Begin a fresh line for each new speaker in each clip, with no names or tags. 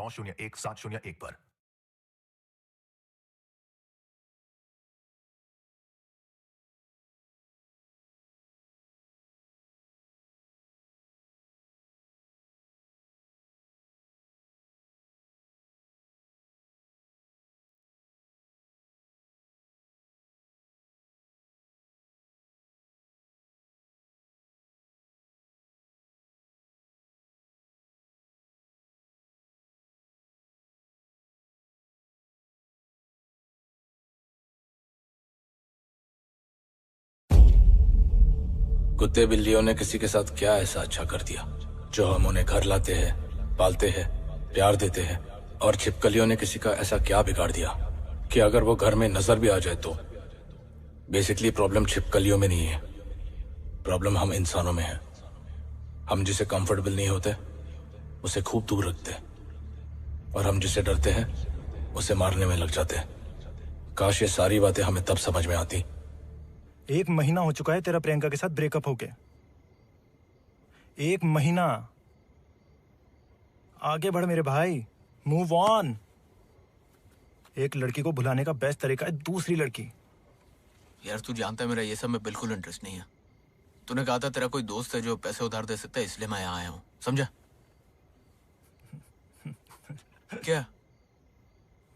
901-701 पर।
कुत्ते बिल्लियों ने किसी के साथ क्या ऐसा अच्छा कर दिया जो हम उन्हें घर लाते हैं, पालते हैं, प्यार देते हैं, और छिपकलियों ने किसी का ऐसा क्या बिगाड़ दिया कि अगर वो घर में नजर भी आ जाए तो। बेसिकली प्रॉब्लम छिपकलियों में नहीं है, प्रॉब्लम हम इंसानों में है। हम जिसे कंफर्टेबल नहीं होते उसे खूब दूर रखते हैं, और हम जिसे डरते हैं उसे मारने में लग जाते हैं। काश ये सारी बातें हमें तब समझ में आती।
1 महीना हो चुका है तेरा प्रियंका के साथ ब्रेकअप होके। 1 महीना। आगे बढ़ मेरे भाई, मूव ऑन। एक लड़की को भुलाने का बेस्ट तरीका है दूसरी लड़की।
यार तू जानता है मेरा ये सब में बिल्कुल इंटरेस्ट नहीं है। तूने कहा था तेरा कोई दोस्त है जो पैसे उधार दे सकता है, इसलिए मैं यहाँ आया हूँ, समझा? क्या?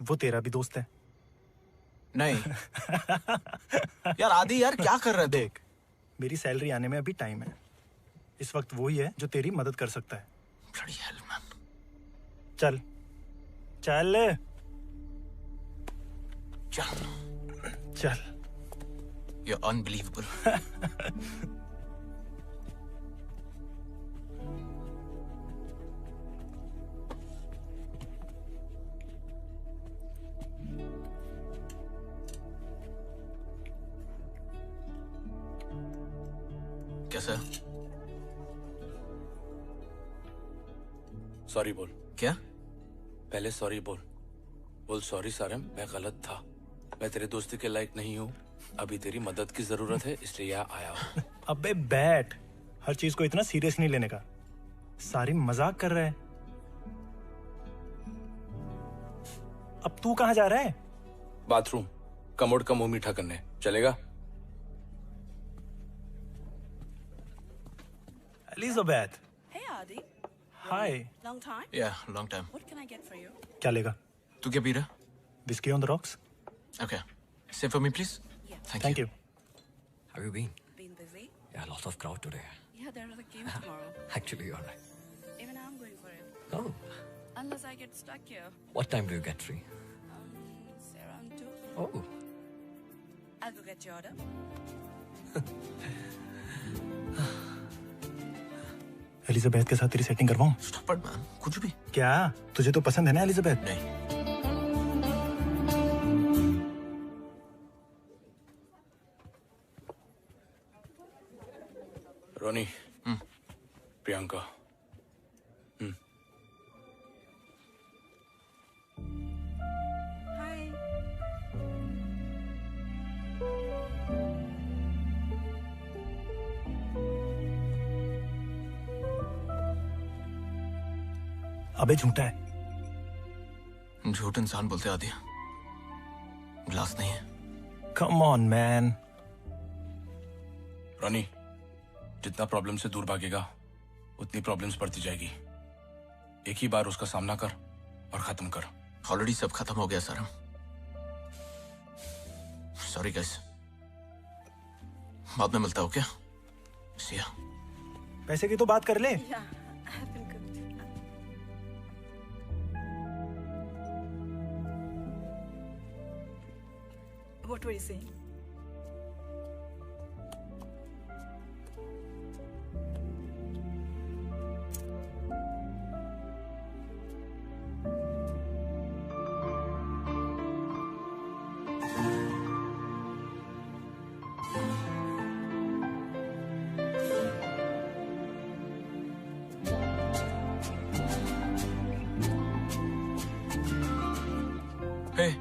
वो तेरा भी दोस्त है?
नहीं। यार आदि, यार क्या कर रहा है?
देख, मेरी सैलरी आने में अभी टाइम है। इस वक्त वही है जो तेरी मदद कर सकता है।
Bloody hell, man.
चल चल
चल।
चल।
You're unbelievable. कैसा?
सॉरी बोल।
क्या?
पहले सॉरी बोल। बोल सॉरी सारम, मैं गलत था। मैं तेरे दोस्ती के लायक नहीं हूँ। अभी तेरी मदद की जरूरत है, इसलिए यहाँ आया हूँ।
अबे बैठ, हर चीज को इतना सीरियस नहीं लेने का। सारी मजाक कर रहा है। अब तू कहाँ जा रहा है?
बाथरूम, कमोड का मुंह मीठा करने। चलेगा?
Elizabeth.
Hey Adi.
Hi.
Long time?
Yeah, long time.
What can I get for you?
क्या लेगा?
तू क्या पी रहा?
Whiskey on the rocks.
Okay. Save for me, please.
Yeah.
Thank you.
How have you been?
Been busy?
Yeah, lots of crowd today.
Yeah, there is a game tomorrow.
Actually, you're right.
Even I'm going for it.
Oh,
Unless I get stuck here.
what time do you get free?
Say around 2.
Oh,
I'll go get your order.
Elizabeth के साथ तेरी setting करवाऊं?
Stop it, man. कुछ भी।
क्या तुझे तो पसंद है ना एलिजाबेथ?
नहीं।
रोनी। प्रियंका।
Hi.
अबे झूठा है।
झूठ इंसान बोलते आदि, ग्लास नहीं है।
Come on man.
रोनी, जितना प्रॉब्लम से दूर भागेगा उतनी प्रॉब्लम्स बढ़ती जाएगी। एक ही बार उसका सामना कर और खत्म कर।
ऑलरेडी सब खत्म हो गया सर। सॉरी गाइस, बाद में मिलता हो क्या? सिया।
पैसे की तो बात कर ले।
Yeah, I have been cooked. What were you saying?
Hey,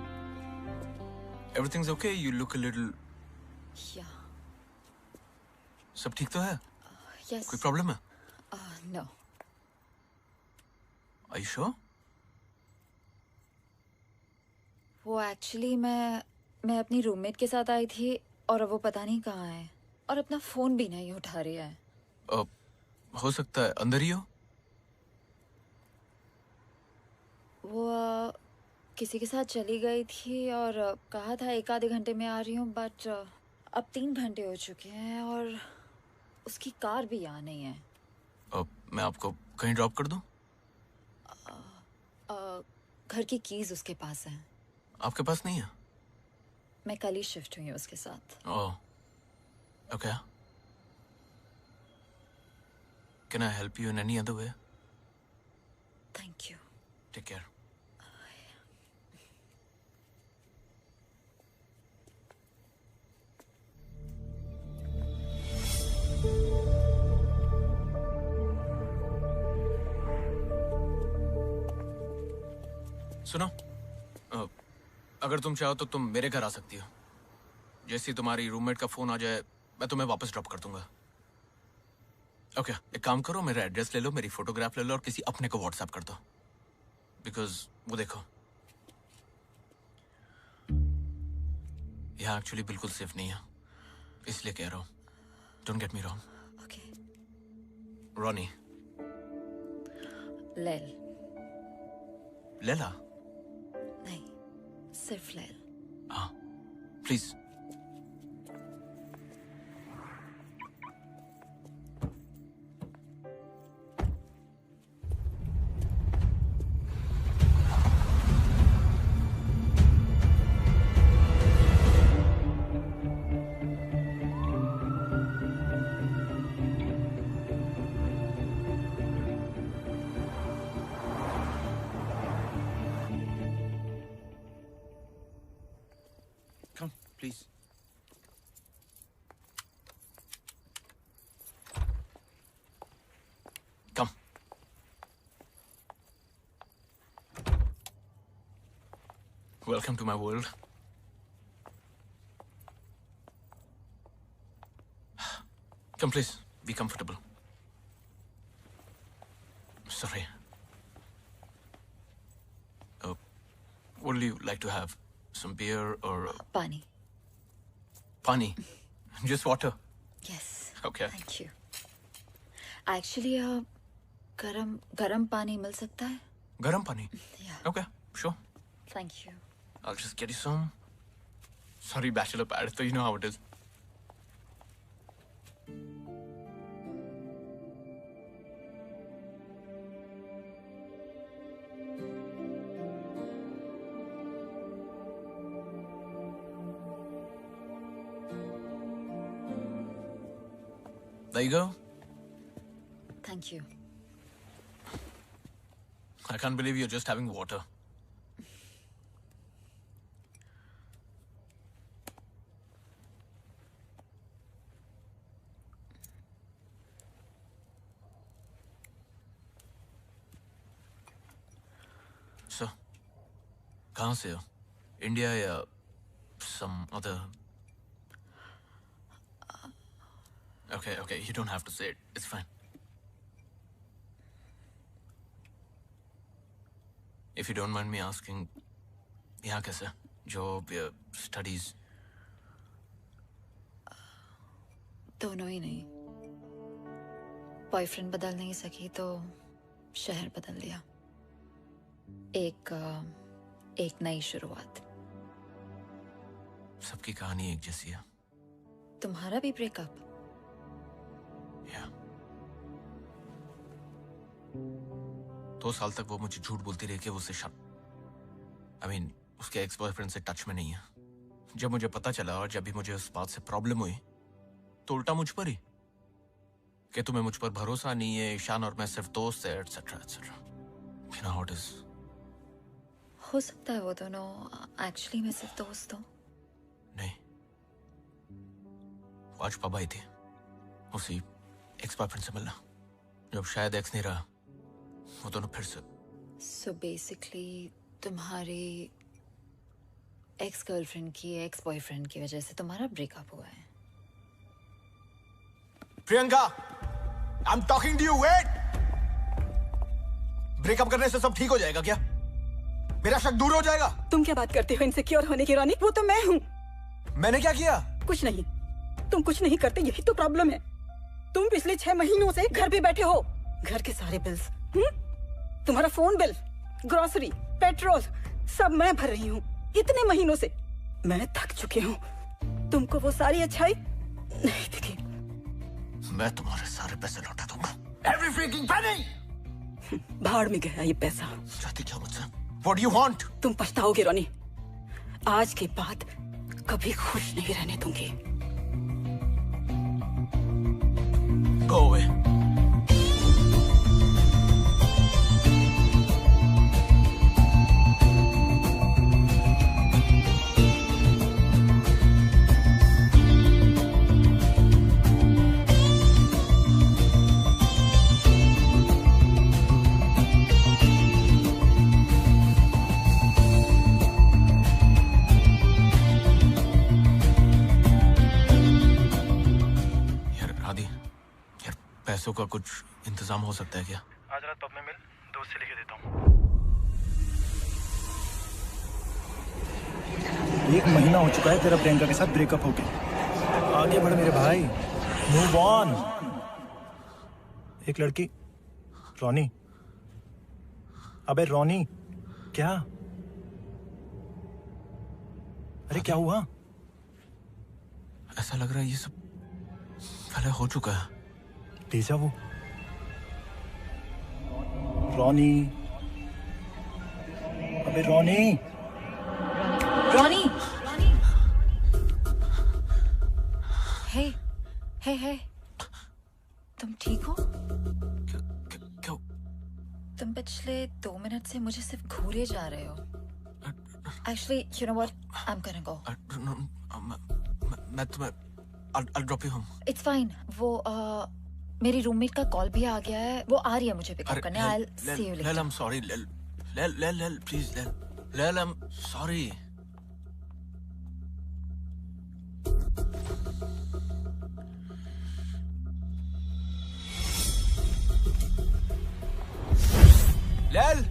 everything's okay? You look a little.
Yeah.
सब ठीक तो है?
Yes.
कोई प्रॉब्लम है?
No.
Are you sure?
वो एक्चुअली मैं अपनी रूममेट के साथ आई थी और अब वो पता नहीं कहाँ है और अपना फोन भी नहीं उठा रही है।
हो सकता है अंदर ही हो।
वो किसी के साथ चली गई थी और कहा था 1-आधे घंटे में आ रही हूँ, बट अब 3 घंटे हो चुके हैं और उसकी कार भी यहाँ नहीं है।
मैं आपको कहीं ड्रॉप कर दूं?
घर की कीज उसके पास हैं।
आपके पास नहीं है?
मैं कल ही शिफ्ट हुई हूँ उसके साथ।
Oh, okay. Can I help you in any other way?
Thank you.
Take care. सुनो, अगर तुम चाहो तो तुम मेरे घर आ सकती हो। जैसे ही तुम्हारी रूममेट का फोन आ जाए मैं तुम्हें वापस ड्रॉप कर दूंगा। ओके, एक काम करो, मेरा एड्रेस ले लो, मेरी फोटोग्राफ ले लो और किसी अपने को व्हाट्सएप कर दो। बिकॉज वो देखो, यहाँ एक्चुअली बिल्कुल सेफ नहीं है, इसलिए कह रहा हूँ। Don't get me wrong.
Okay.
Ronnie.
लेल।
लेला?
नहीं, सिर्फ लेल।
हाँ, please. Come, please. Come. Welcome to my world. Come, please. Be comfortable. Sorry. What do you like to have? Some beer or
पानी।
pani? Just water.
Yes.
Okay.
Thank you. Actually, गरम पानी मिल सकता है?
Garam pani.
Yeah.
Okay, sure.
Thank you.
I'll just get you some. Sorry, bachelor pad, so you know how it is. There you go.
Thank you.
I can't believe you're just having water. So, कहाँ से हो? India या some other? Okay, you don't have to say it. It's fine. If you don't mind me asking, यहाँ कैसे? Job या studies?
दोनों ही नहीं। Boyfriend बदल नहीं सकी तो शहर बदल लिया। एक नई शुरुआत।
सबकी कहानी एक जैसी है।
तुम्हारा भी ब्रेकअप?
या 2 साल तक वो मुझे झूठ बोलती रही कि वो उससे उसके एक्स बॉयफ्रेंड से टच में नहीं है। जब मुझे पता चला और जब भी मुझे उस बात से प्रॉब्लम हुई तो उल्टा मुझ पर ही कि तुम्हें मुझ पर भरोसा नहीं है, ईशान और मैं सिर्फ दोस्त है, etcetera etcetera. You know how it is.
हो सकता है वो दोनों एक्चुअली मैं सिर्फ दोस्त हूँ।
नहीं, वो आज पब आई थी उसी एक्स बॉयफ्रेंड से मिलना। जब शायद एक्स नहीं रहा वो दोनों फिर से।
सो बेसिकली तुम्हारी एक्स गर्लफ्रेंड की एक्स बॉयफ्रेंड की वजह से तुम्हारा ब्रेकअप हुआ है।
Priyanka, I am talking to you. Wait. Breakup करने से सब ठीक हो जाएगा क्या? मेरा शक दूर हो जाएगा।
तुम क्या बात करते हो इनसिक्योर होने की रोनी? वो तो मैं हूँ।
मैंने क्या किया?
कुछ नहीं, तुम कुछ नहीं करते, यही तो प्रॉब्लम है। तुम पिछले 6 महीनों से घर पे बैठे हो। घर के सारे बिल्स, तुम्हारा फोन बिल, ग्रोसरी, पेट्रोल, सब मैं भर रही हूँ इतने महीनों से। मैं थक चुकी हूँ। तुमको वो सारी अच्छाई नहीं दिखी।
मैं तुम्हारे सारे पैसे लौटा दूंगा। Every freaking penny!
भाड़ में गया ये पैसा।
चाहती क्या मुझसे? What do you want?
तुम पछताओगे रोनी। आज के बाद कभी खुश नहीं रहने दूंगी।
Go away. पैसों का कुछ इंतजाम हो सकता है क्या?
आज रात पब में मिल, दोस्त से लेके देता हूँ। 1 महीना हो चुका है तेरा प्रियंका के साथ ब्रेकअप होके। आगे बढ़ मेरे भाई, मूव ऑन। एक लड़की, रोनी। अबे रोनी, क्या? अरे क्या हुआ?
ऐसा लग रहा है ये सब पहले हो चुका है।
डेजा वो। रोनी, अबे रोनी,
रोनी, हे, हे, हे, तुम ठीक हो?
क्यों?
तुम पिछले 2 मिनट से मुझे सिर्फ घूरे जा रहे हो। Actually, you know what? I'm gonna go.
मैं तुम्हें I'll drop you home.
It's fine. वो मेरी रूममेट का कॉल भी आ गया है। वो आ रही है मुझे पिकअप करने। I'll see you later.
I'm sorry. Please, I'm sorry. Lel!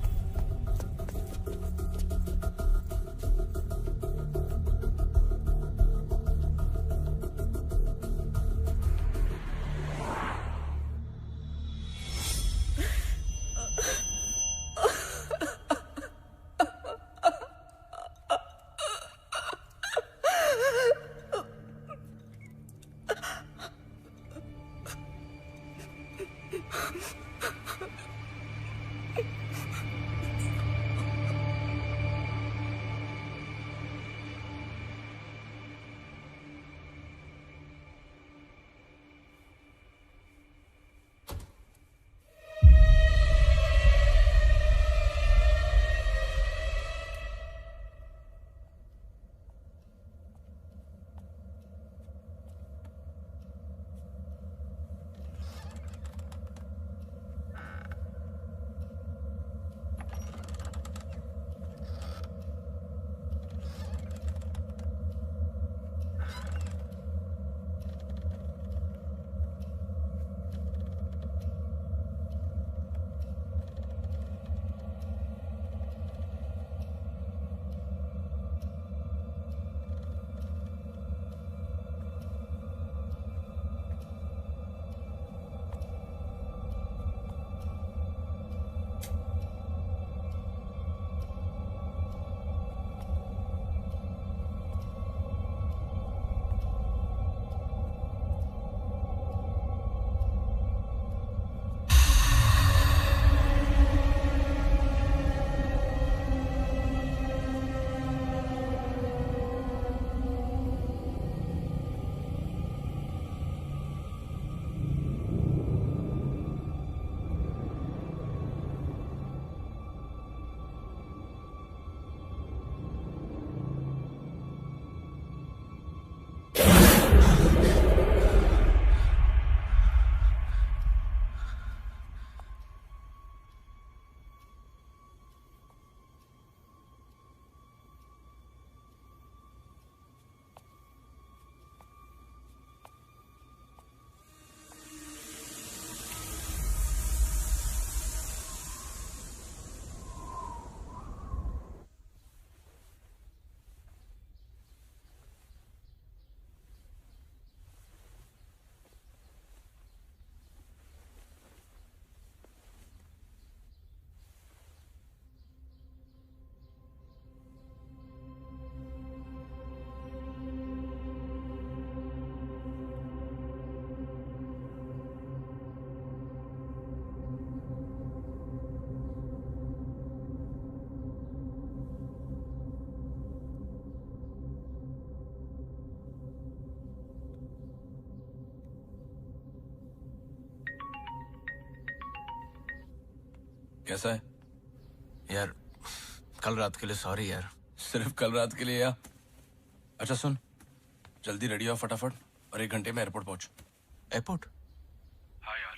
कैसा है?
यार कल रात के लिए सॉरी यार।
सिर्फ कल रात के लिए या? अच्छा सुन, जल्दी रेडी हो फटाफट और 1 घंटे में एयरपोर्ट पहुंच।
एयरपोर्ट?
हाँ यार,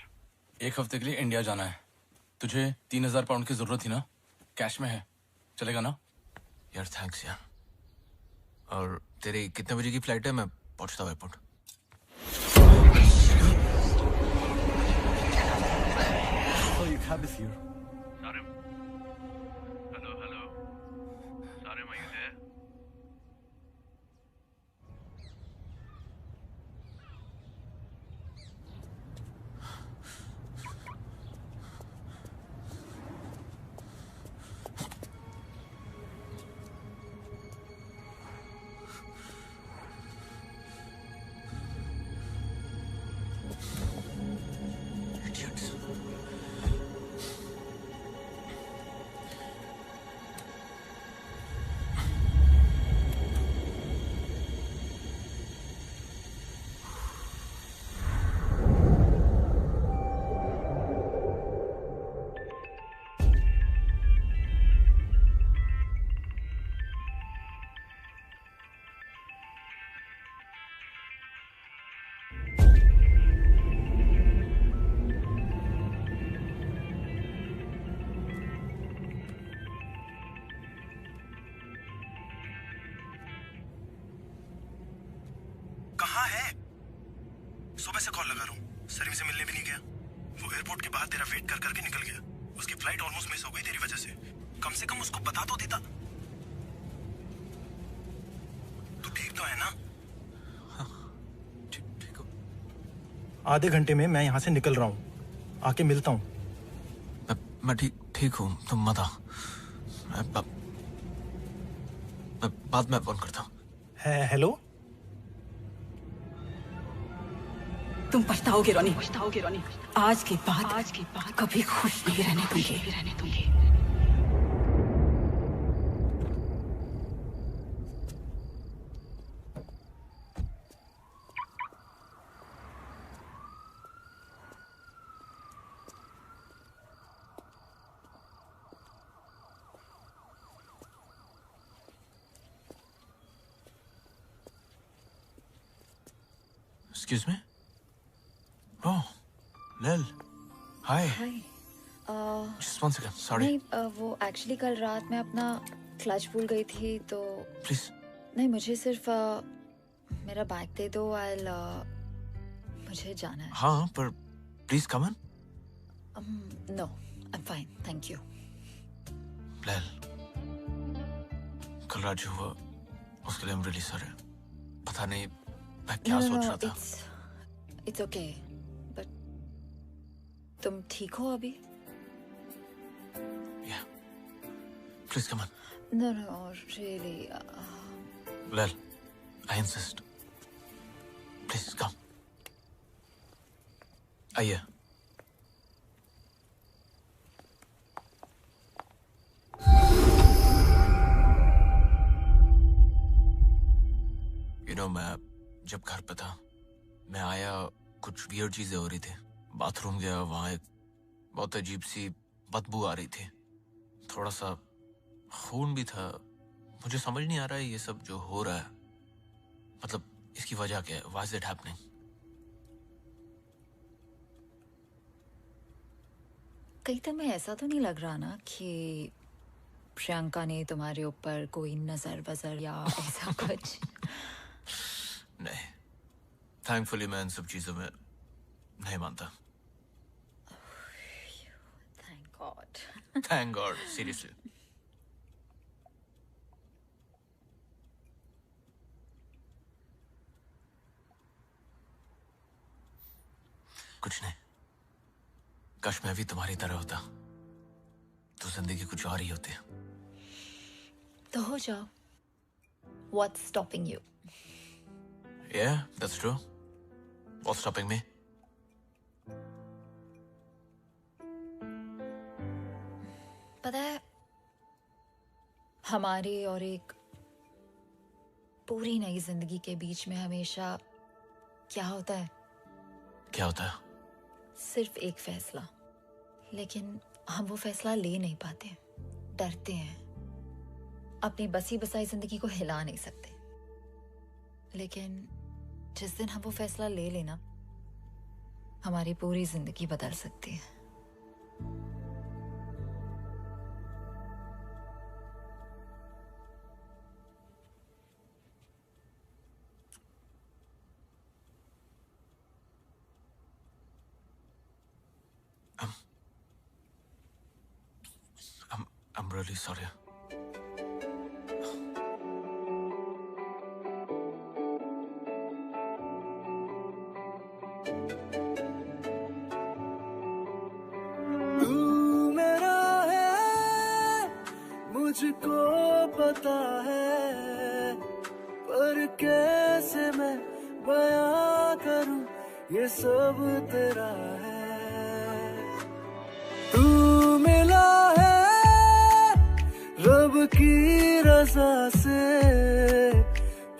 1 हफ्ते के लिए इंडिया जाना है। तुझे 3000 पाउंड की जरूरत थी ना? कैश में है, चलेगा ना?
यार थैंक्स यार। और तेरी कितने बजे की फ्लाइट है? मैं पहुंचता हूँ airport.
So your cab is here.
Sarim. Hello, hello. Sarim, are you there?
Idiots.
कहाँ है? सुबह से कॉल लगा रहा हूँ, सलीम से मिलने भी नहीं गया। वो एयरपोर्ट के बाहर तेरा वेट कर करके निकल गया। उसकी फ्लाइट ऑलमोस्ट मिस हो गई तेरी वजह से। कम से कम उसको बता तो देता। तू ठीक तो है ना?
ठीक ठीक हो?
आधे घंटे में मैं यहाँ से निकल रहा हूँ, आके मिलता हूँ।
मैं ठीक हूँ, तुम मत आओ। मैं बाद में फोन करता हूँ।
हेलो?
तुम पछताओगे रोनी। आज के बाद कभी खुश नहीं रहने दूंगी।
Excuse me? Oh, Lil. Hi.
हाय।
Just 1 second. Sorry.
नहीं वो एक्चुअली कल रात मैं अपना क्लच भूल गई थी तो
Please.
नहीं मुझे सिर्फ मेरा बैग दे दो। मुझे जाना है।
हाँ, पर please come in.
No I am fine thank you.
Lil. कल रात जो हुआ उसके लिए I'm really sorry. पता नहीं मैं क्या सोच रहा था।
इट्स ओके बट तुम ठीक हो अभी?
Yeah. Please come in.
No really
Lil, I insist. Please come. आइए। मैं जब घर पे था मैं आया, कुछ वियर्ड चीजें हो रही थी। बाथरूम गया, वहां एक बहुत अजीब सी बदबू आ रही थी, थोड़ा सा खून भी था। मुझे समझ नहीं आ रहा है ये सब जो हो रहा है, मतलब इसकी वजह क्या है? Why is it happening?
कहीं तुम्हें ऐसा तो नहीं लग रहा ना कि प्रियंका ने तुम्हारे ऊपर कोई नजर बजर या ऐसा कुछ?
नहीं, थैंकफुली मैं इन सब चीजों में नहीं मानता।
Thank God.
Thank God, seriously. कुछ नहीं, काश मैं भी तुम्हारी तरह होता तो जिंदगी कुछ और ही होती।
तो हो जाओ। What's stopping you?
Yeah, that's true. What's stopping me?
पता है हमारी और एक पूरी नई जिंदगी के बीच में हमेशा क्या होता है?
क्या होता है?
सिर्फ एक फैसला, लेकिन हम वो फैसला ले नहीं पाते, डरते हैं, अपनी बसी बसाई जिंदगी को हिला नहीं सकते। लेकिन जिस दिन हम वो फैसला ले लेना, हमारी पूरी जिंदगी बदल सकती है।
I'm really sorry.
तू मेरा है, मुझको पता है, पर कैसे मैं बयां करूं ये सब तेरा है। तू मिला है रब की रज़ा से,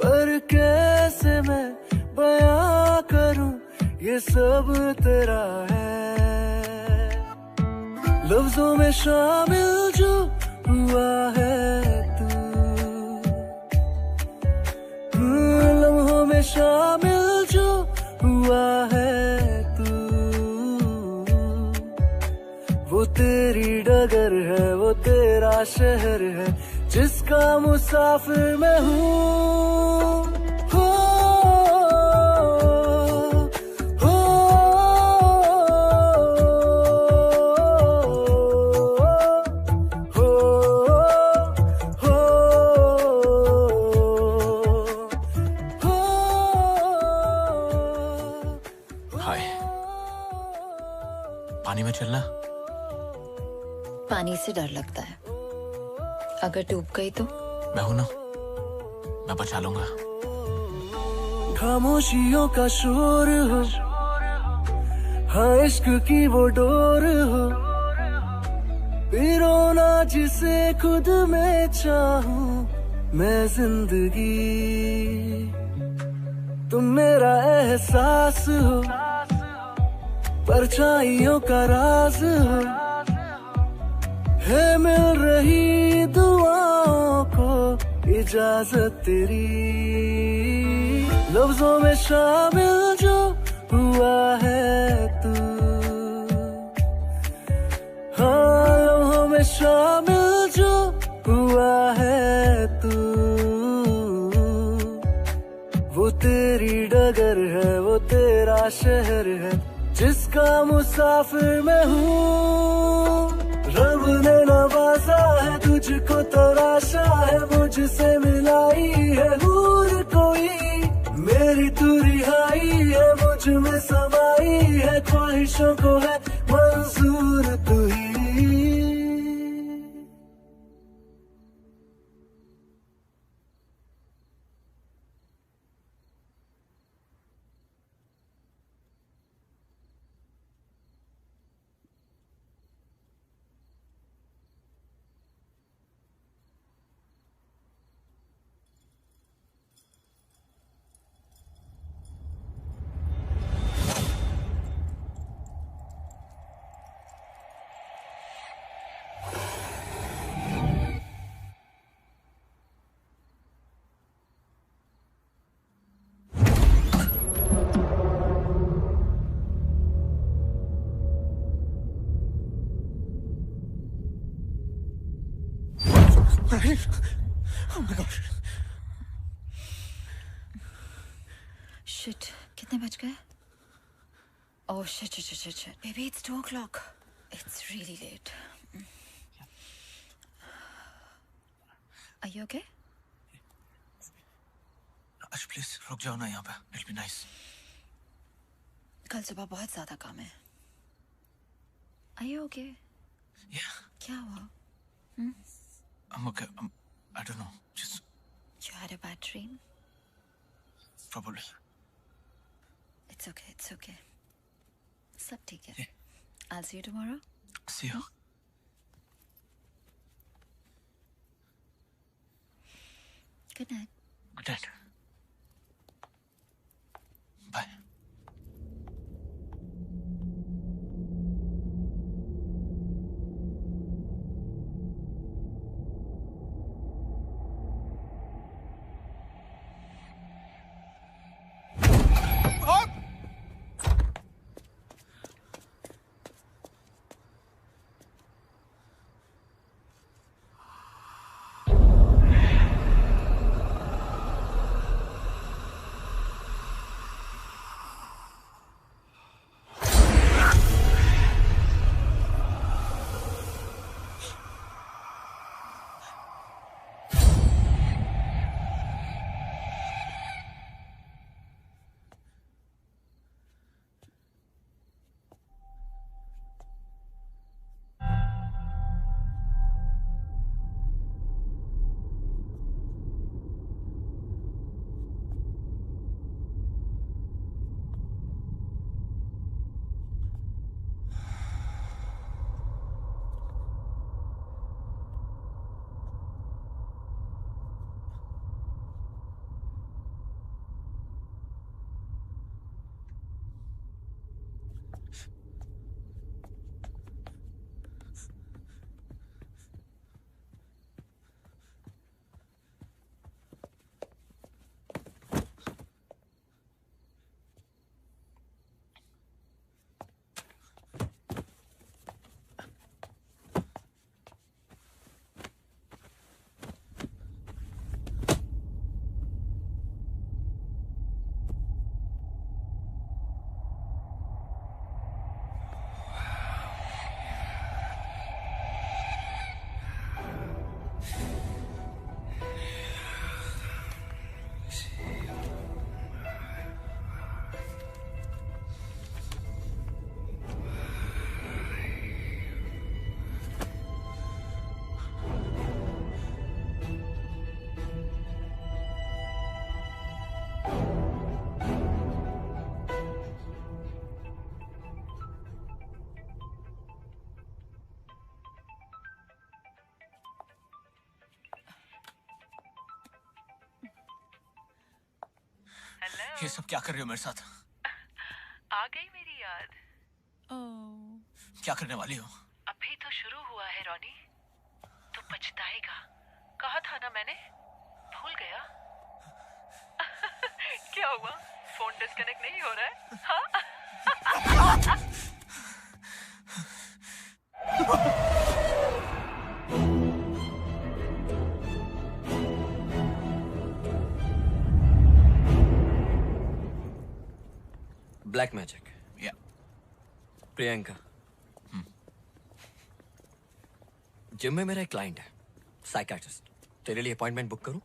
पर कैसे मैं बयां करूं ये सब तेरा है। लफ्जों में शामिल जो हुआ है तू, लम्हों में शामिल जो हुआ है तू, वो तेरी डगर है, वो तेरा शहर है, जिसका मुसाफिर मैं हूँ। हो, हो, हो, हो, हो।
हाय। पानी में चलना?
पानी से डर लगता है, अगर डूब गई तो?
मैं हूं ना, मैं बचा लूंगा।
खामोशियों का शोर हो, हाँ इश्क की वो डोर हो, पिरोना जिसे खुद में चाहूं मैं जिंदगी। तुम मेरा एहसास हो, परछाइयों का राज हो, है मिल रही दुआओं को इजाजत तेरी। लफ्जों में शामिल जो हुआ है तू, हाँ लम्हों में शामिल जो हुआ है तू, वो तेरी डगर है, वो तेरा शहर है, जिसका मुसाफिर मैं हूँ। रब ने नवाजा है, तुझको तराशा है, मुझसे मिलाई है नूर कोई, मेरी तू रिहाई है, मुझ में समाई है, ख्वाहिशों को है मंजूर तू ही।
Oh my gosh.
शिट, कितने बज गए? Oh shit shit shit shit baby, it's 2 o'clock. It's really late. Are you okay?
आज प्लीज रुक जाओ ना यहाँ पे, it'll be nice.
कल सुबह बहुत ज्यादा काम है. Are you okay?
Yeah,
क्या हुआ?
I'm okay. I don't know. Just
You had a bad dream?
probably.
It's okay, it's okay. सब ठीक है. I'll see you tomorrow.
See you.
Good night.
Good night. Bye. ये सब क्या कर रही हो मेरे साथ?
आ गई मेरी याद।
क्या करने वाली हो?
अभी तो शुरू हुआ है रॉनी, तू पछताएगा। कहा था ना मैंने, भूल गया? क्या हुआ, फोन डिस्कनेक्ट नहीं हो रहा है? हाँ?
Black magic.
या
प्रियंका। जिम में मेरा एक क्लाइंट है, साइकियाट्रिस्ट। तेरे लिए अपॉइंटमेंट बुक करूं?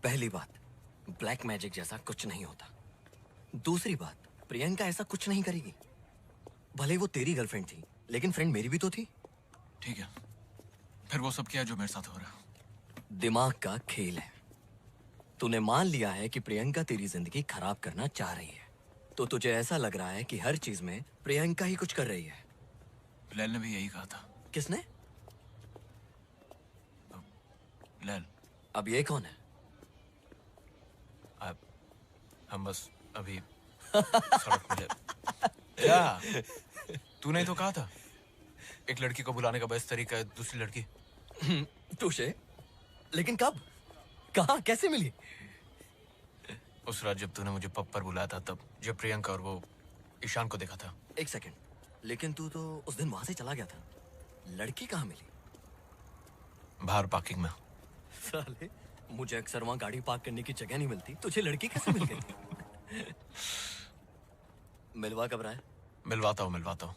पहली बात, ब्लैक मैजिक जैसा कुछ नहीं होता। दूसरी बात, प्रियंका ऐसा कुछ नहीं करेगी। भले वो तेरी गर्लफ्रेंड थी, लेकिन फ्रेंड मेरी भी तो थी।
ठीक है, फिर वो सब क्या जो मेरे साथ हो रहा है?
दिमाग का खेल है। तूने मान लिया है कि प्रियंका तेरी जिंदगी खराब करना चाह रही है, तो तुझे ऐसा लग रहा है कि हर चीज में प्रियंका ही कुछ कर रही है।
लैल ने भी यही कहा था।
किसने?
लैल।
अब ये कौन है?
हम बस अभी सड़क मिले। क्या? तूने तो कहा था एक लड़की को बुलाने का बेस्ट तरीका है दूसरी लड़की।
टूशे, लेकिन कब, कहाँ, कैसे मिली?
उस रात जब तूने मुझे पब पर बुलाया था, तब जब प्रियंका और वो ईशान को देखा था।
एक सेकंड, लेकिन तू तो उस दिन वहां से चला गया था। लड़की कहाँ मिली?
बाहर पार्किंग में।
साले, मुझे अक्सर वहां गाड़ी पार्क करने की जगह नहीं मिलती, तुझे लड़की कैसे मिल गई? मिलवा कब रहा है?
मिलवाता हूँ।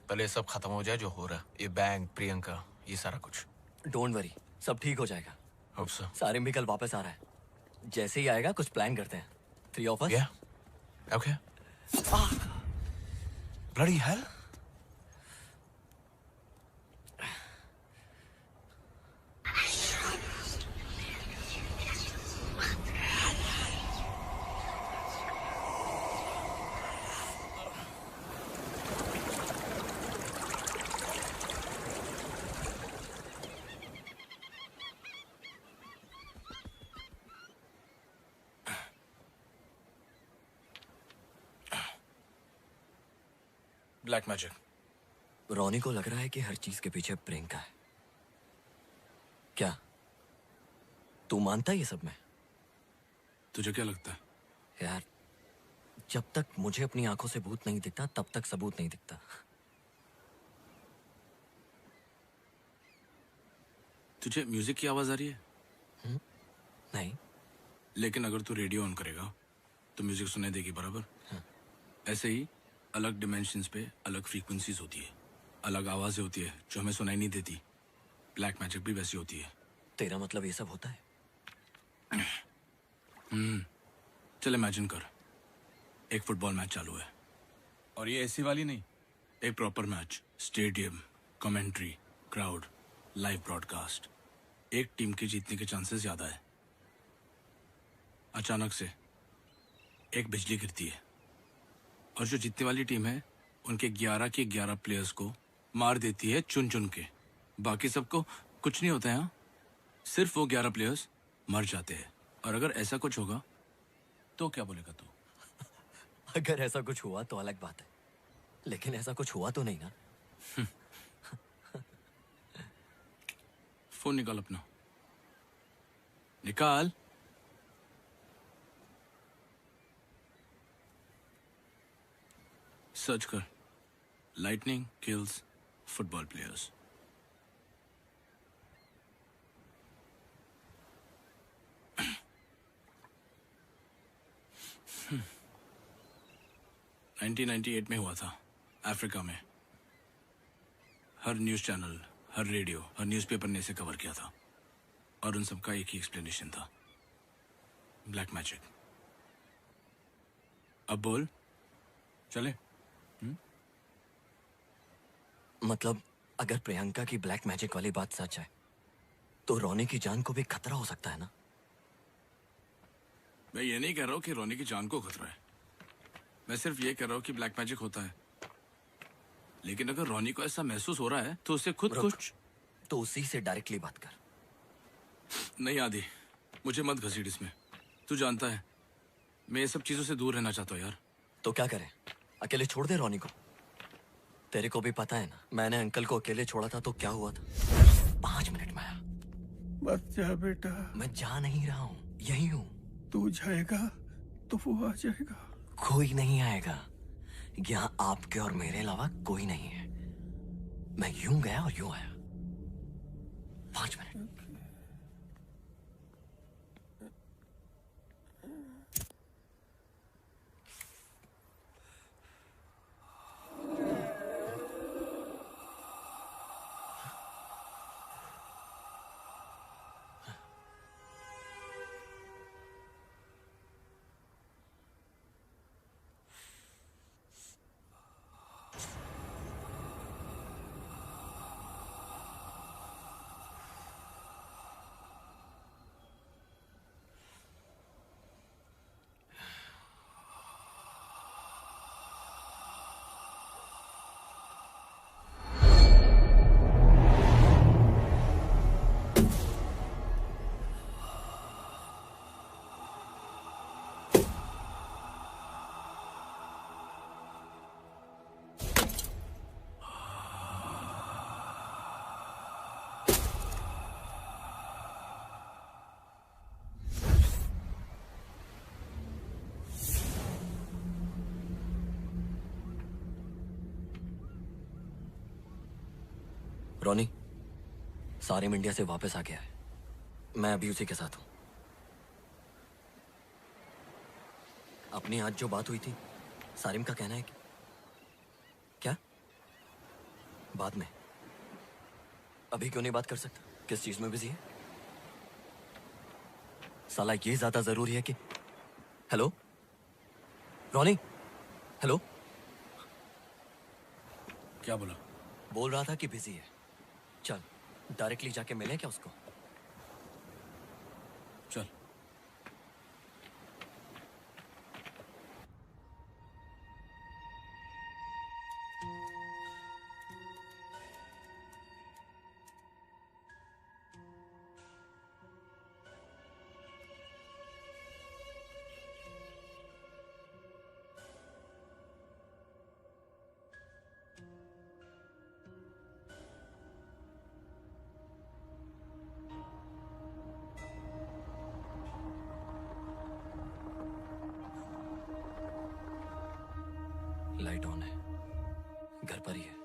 पहले सब खत्म हो जाए जो हो रहा है, ये बैंक, प्रियंका, ये सारा कुछ।
डोंट वरी, सब ठीक हो जाएगा।
Hope so.
सारिम भी कल वापस आ रहा है। जैसे ही आएगा कुछ प्लान करते हैं, 3 of us।
Yeah. Okay. Bloody hell.
Black magic.
Ronnie को लग रहा है कि हर चीज के पीछे प्रियंका है। क्या तू मानता है ये सब में?
तुझे क्या लगता है?
यार, जब तक मुझे अपनी आंखों से भूत नहीं दिखता, तब तक सबूत नहीं दिखता।
तुझे म्यूजिक की आवाज आ रही है?
नहीं।
लेकिन अगर तू रेडियो ऑन करेगा तो म्यूजिक सुनाई देगी, बराबर? ऐसे ही अलग डिमेंशंस पे अलग फ्रीक्वेंसीज होती है, अलग आवाजें होती है जो हमें सुनाई नहीं देती। ब्लैक मैजिक भी वैसी होती है।
तेरा मतलब ये सब होता है?
चल इमेजिन कर, एक फुटबॉल मैच चालू है, और ये ऐसी वाली नहीं, एक proper match, stadium, commentary, crowd, live broadcast. एक टीम के जीतने के चांसेस ज्यादा है। अचानक से एक बिजली गिरती है और जो जीतने वाली टीम है उनके 11 के 11 प्लेयर्स को मार देती है चुन चुन के। बाकी सबको कुछ नहीं होता है। हाँ, सिर्फ वो 11 प्लेयर्स मर जाते हैं। और अगर ऐसा कुछ होगा तो क्या बोलेगा तू?
अगर ऐसा कुछ हुआ तो अलग बात है, लेकिन ऐसा कुछ हुआ तो नहीं ना।
फोन निकाल अपना, निकाल। सर्च कर, lightning kills football players. Hmm. 1998 में हुआ था अफ्रीका में। हर न्यूज चैनल, हर रेडियो, हर न्यूज़पेपर ने इसे कवर किया था और उन सबका एक ही एक्सप्लेनेशन था, ब्लैक मैजिक। अब बोल, चले?
मतलब अगर प्रियंका की ब्लैक मैजिक वाली बात सच है तो रोनी की जान को भी खतरा हो सकता है ना?
मैं ये नहीं कह रहा हूँ कि रोनी की जान को खतरा है, मैं सिर्फ ये कह रहा हूँ कि ब्लैक मैजिक होता है। लेकिन अगर रोनी को ऐसा महसूस हो रहा है तो उसे खुद कुछ
तो उसी से डायरेक्टली बात कर।
नहीं आदि, मुझे मत घसीट इसमें। तू जानता है मैं ये सब चीजों से दूर रहना चाहता हूँ यार।
तो क्या करें? अकेले छोड़ दे रोनी को। तेरे को भी पता है ना, मैंने अंकल को अकेले छोड़ा था तो क्या हुआ था। 5 मिनट में आया।
बस जा बेटा।
मैं जा नहीं रहा हूँ, यही हूँ।
तू जाएगा तो वो आ जाएगा।
कोई नहीं आएगा। यहाँ आपके और मेरे अलावा कोई नहीं है। मैं यूं गया और यूं आया। 5 मिनट। रोनी, सारिम इंडिया से वापस आ गया है। मैं अभी उसी के साथ हूं। अपनी आज जो बात हुई थी, सारिम का कहना है कि क्या बाद में? अभी क्यों नहीं बात कर सकता? किस चीज में बिजी है? साला ये ज्यादा जरूरी है कि... हेलो रोनी, हेलो।
क्या बोला?
बोल रहा था कि बिजी है। चल डायरेक्टली जाके मिले क्या उसको?
चल।
लाइट ऑन है, घर पर ही है।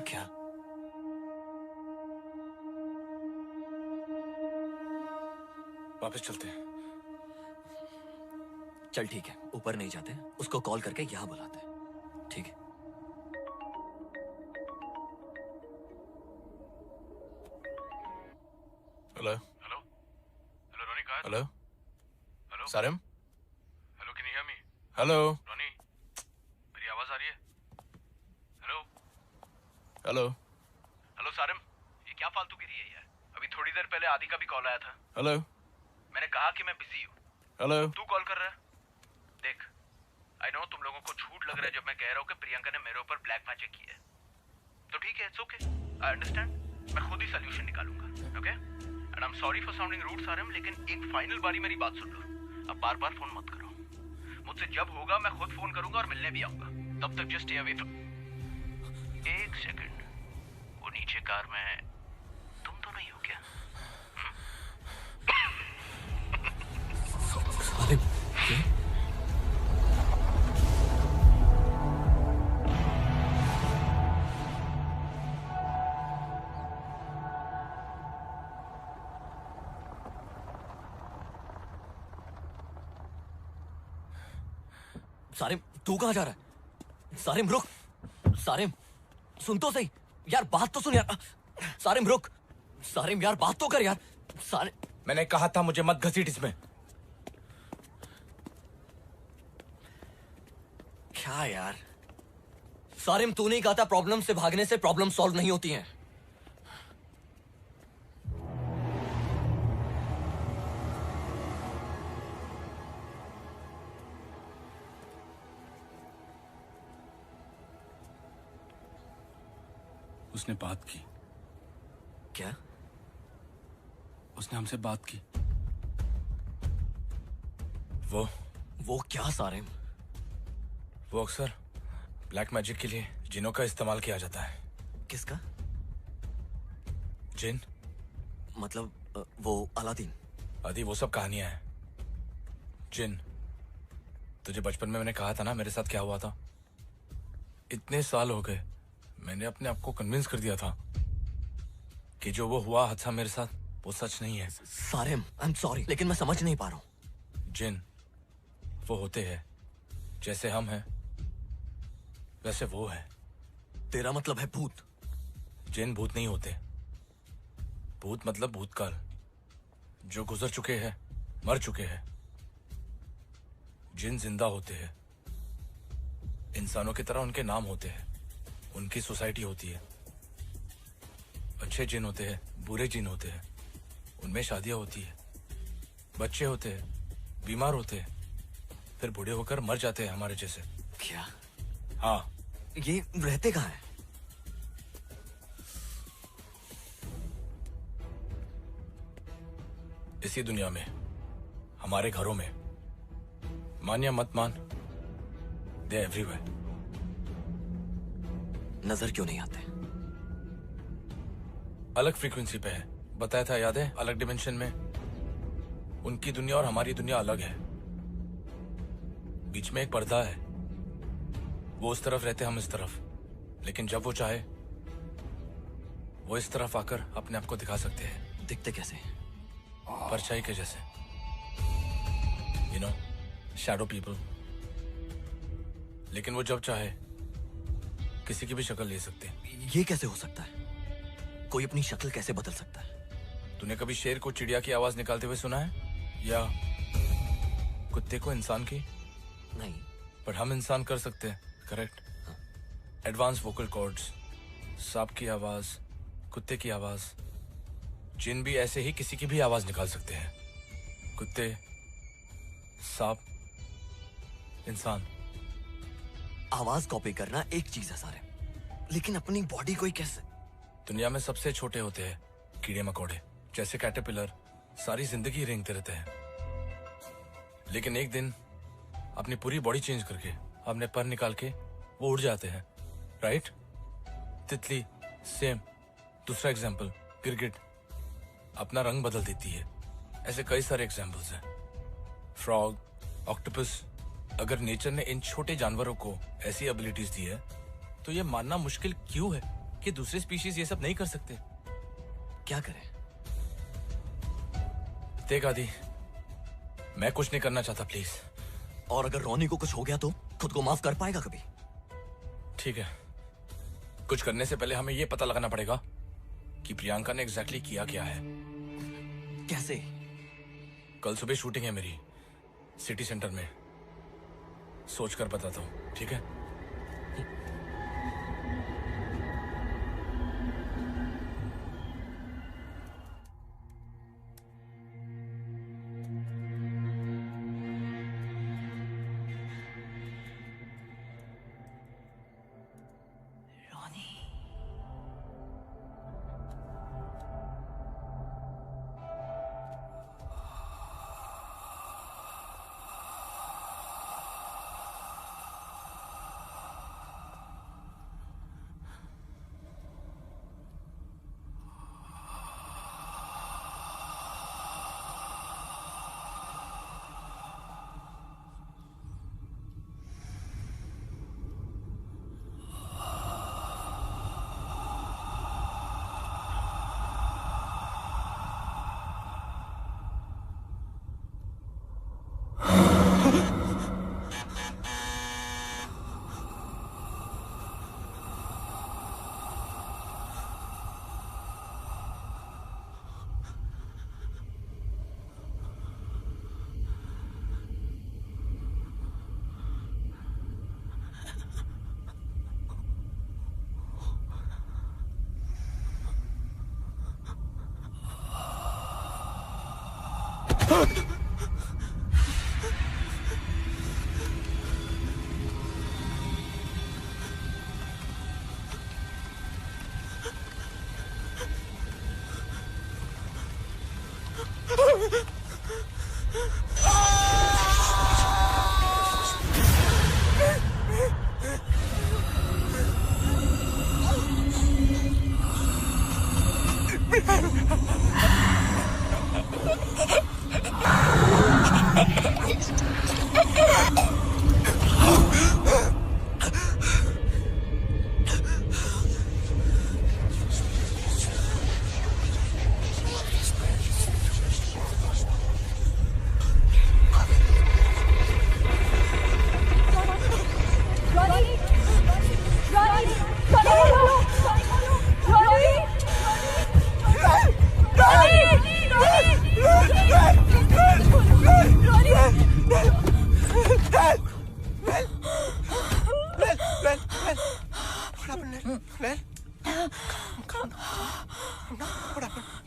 क्या?
वापस चलते हैं।
चल ठीक है, ऊपर नहीं जाते, उसको कॉल करके यहाँ बुलाते हैं। ठीक है।
हेलो
हेलो हेलो रोनी, कहाँ है?
Hello
hello
Sarim.
Hello, can you hear me?
Hello
Ronnie, मेरी आवाज आ रही है? हेलो
हेलो
हेलो सारिम, ये क्या फालतूगिरी है यार? अभी थोड़ी देर पहले आदि का भी कॉल आया था।
हेलो
मैंने कहा कि मैं बिजी हूँ।
हेलो।
तू कॉल कर रहा है? देख, आई नो तुम लोगों को झूठ लग रहा है जब मैं कह रहा हूँ कि प्रियंका ने मेरे ऊपर ब्लैक मैजिक की है। तो ठीक है, इट्स ओके, आई अंडरस्टैंड। मैं खुद ही सोल्यूशन निकालूंगा, okay? And I am sorry for sounding rude Sarim, लेकिन एक फाइनल बारी मेरी बात सुन लो। अब बार बार फोन मत करो। मुझसे जब होगा मैं खुद फोन करूंगा और मिलने भी आऊंगा। तब तक जस्ट स्टे अवे फ्रॉम। एक सेकंड, वो नीचे कार में तुम तो नहीं हो क्या?
अरे क्या? सारिम, तू कहाँ जा रहा है? सारिम रुक। सारिम सुन तो सही यार, बात तो सुन यार। सारिम रुक। सारिम यार बात तो कर यार। सारिम,
मैंने कहा था मुझे मत घसीट इसमें।
क्या यार? सारिम, तू नहीं कहता प्रॉब्लम से भागने से प्रॉब्लम सॉल्व नहीं होती हैं?
उसने बात की।
क्या?
उसने हमसे बात की। वो
क्या सारिम?
वो अक्सर ब्लैक मैजिक के लिए जिनों का इस्तेमाल किया जाता है।
किसका?
जिन।
मतलब वो अलादीन?
आदि वो सब कहानियां हैं। जिन, तुझे बचपन में मैंने कहा था ना मेरे साथ क्या हुआ था। इतने साल हो गए, मैंने अपने आप को कन्विंस कर दिया था कि जो वो हुआ हादसा मेरे साथ वो सच नहीं है।
सारिम, आई एम सॉरी, लेकिन मैं समझ नहीं पा रहा हूँ।
जिन वो होते हैं जैसे हम हैं वैसे वो है।
तेरा मतलब है भूत?
जिन भूत नहीं होते। भूत मतलब भूतकाल, जो गुजर चुके हैं, मर चुके हैं। जिन जिंदा होते हैं, इंसानों की तरह उनके नाम होते हैं, उनकी सोसाइटी होती है। अच्छे जिन होते हैं, बुरे जिन होते हैं, उनमें शादियां होती है, बच्चे होते हैं, बीमार होते हैं, फिर बूढ़े होकर मर जाते हैं हमारे जैसे।
क्या?
हाँ।
ये रहते कहाँ हैं?
इसी दुनिया में, हमारे घरों में। मान या मत मान, दे एवरीवेयर।
नजर क्यों नहीं आते?
अलग फ्रीक्वेंसी पे है, बताया था याद है? अलग डिमेंशन में। उनकी दुनिया और हमारी दुनिया अलग है। बीच में एक पर्दा है। वो उस तरफ रहते, हम इस तरफ। लेकिन जब वो चाहे वो इस तरफ आकर अपने आप को दिखा सकते हैं।
दिखते कैसे?
परछाई के जैसे, यू नो, शैडो पीपल। लेकिन वो जब चाहे किसी की भी शक्ल ले सकते हैं।
ये कैसे हो सकता है? कोई अपनी शक्ल कैसे बदल सकता है?
तूने कभी शेर को चिड़िया की आवाज निकालते हुए सुना है, या कुत्ते को इंसान की?
नहीं।
पर हम इंसान कर सकते हैं, करेक्ट? एडवांस वोकल कॉर्ड्स, सांप की आवाज, कुत्ते की आवाज। जिन भी ऐसे ही किसी की भी आवाज निकाल सकते हैं। कुत्ते, सांप, इंसान।
आवाज कॉपी करना एक चीज है सारे, लेकिन अपनी बॉडी को ही कैसे?
दुनिया में सबसे छोटे होते हैं कीड़े मकोड़े, जैसे कैटरपिलर, सारी जिंदगी रेंगते रहते हैं। लेकिन एक दिन अपनी पूरी बॉडी चेंज करके, अपने पर निकाल के वो उड़ जाते हैं, राइट? तितली सेम। दूसरा एग्जाम्पल, गिरगिट अपना रंग बदल देती है। ऐसे कई सारे एग्जाम्पल्स हैं। Frog, octopus. अगर नेचर ने इन छोटे जानवरों को ऐसी एबिलिटीज दी है, तो ये मानना मुश्किल क्यों है कि दूसरे स्पीशीज ये सब नहीं कर सकते?
क्या करें?
देख आदि, मैं कुछ नहीं करना चाहता, प्लीज।
और अगर रोनी को कुछ हो गया तो खुद को माफ कर पाएगा कभी?
ठीक है, कुछ करने से पहले हमें यह पता लगाना पड़ेगा कि प्रियंका ने एग्जैक्टली किया क्या है।
कैसे?
कल सुबह शूटिंग है मेरी, सिटी सेंटर में। सोच कर बताता हूँ, ठीक है?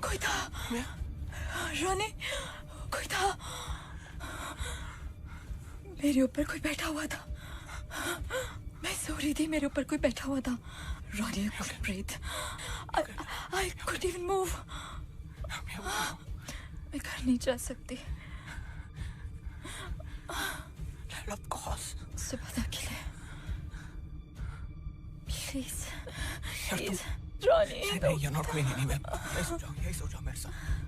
कोई था रोनी, कोई था मेरे ऊपर, कोई बैठा हुआ था। मैं सो रही थी, मेरे ऊपर कोई बैठा हुआ था। रोनी, I couldn't breathe. I couldn't even move. मैं घर नहीं जा सकती।
Of course.
सुबह तक के लिए प्लीज प्लीज रोनी।
नहीं, you're not going anywhere. यही सो जाओ मेरे साथ।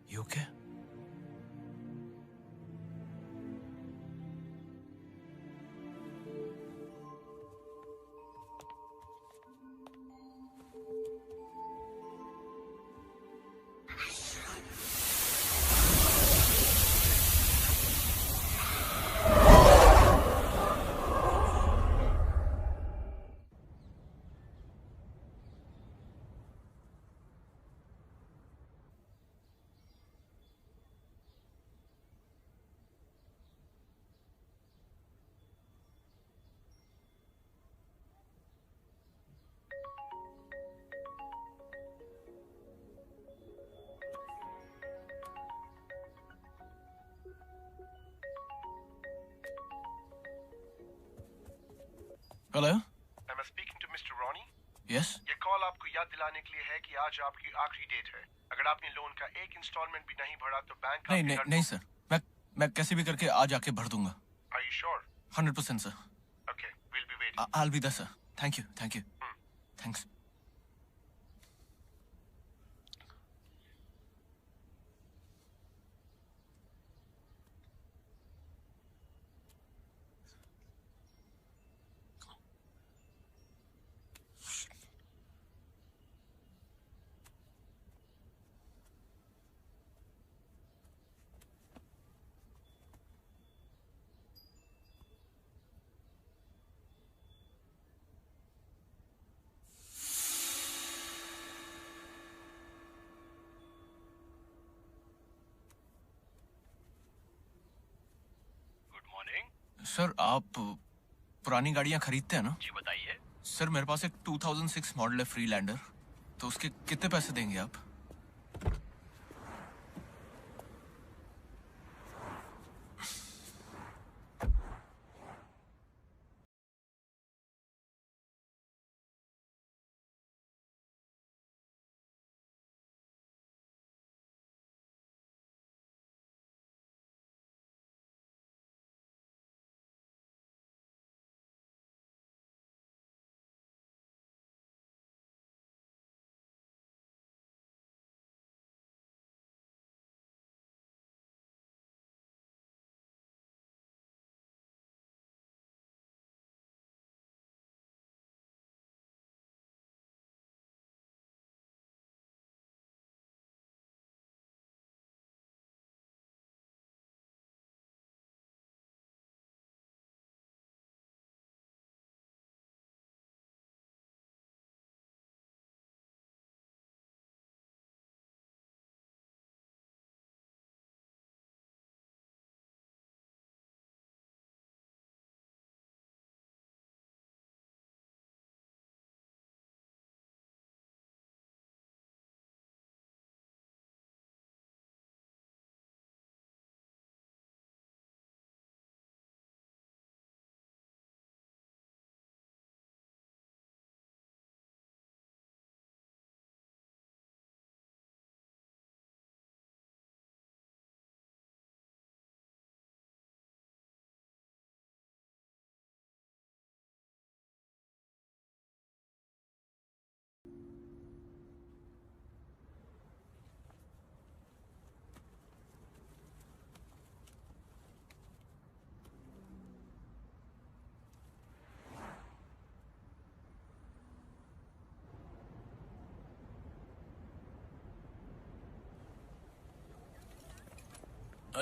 You okay? Hello?
Am I speaking to Mr. Ronnie?
Yes?
ये कॉल आपको याद दिलाने के लिए है कि आज आपकी आखिरी डेट है। अगर आपने लोन का एक इंस्टॉलमेंट भी नहीं भरा तो बैंक
नहीं सर, मैं कैसे भी करके आज आके भर दूंगा।
Are you sure?
100% sir.
Okay, we'll be waiting.
I'll be there, sir. Thank you. Thanks. Sir, आप पुरानी गाड़ियां खरीदते हैं ना?
जी बताइए।
सर, मेरे पास एक 2006 मॉडल है फ्रीलैंडर, तो उसके कितने पैसे देंगे आप?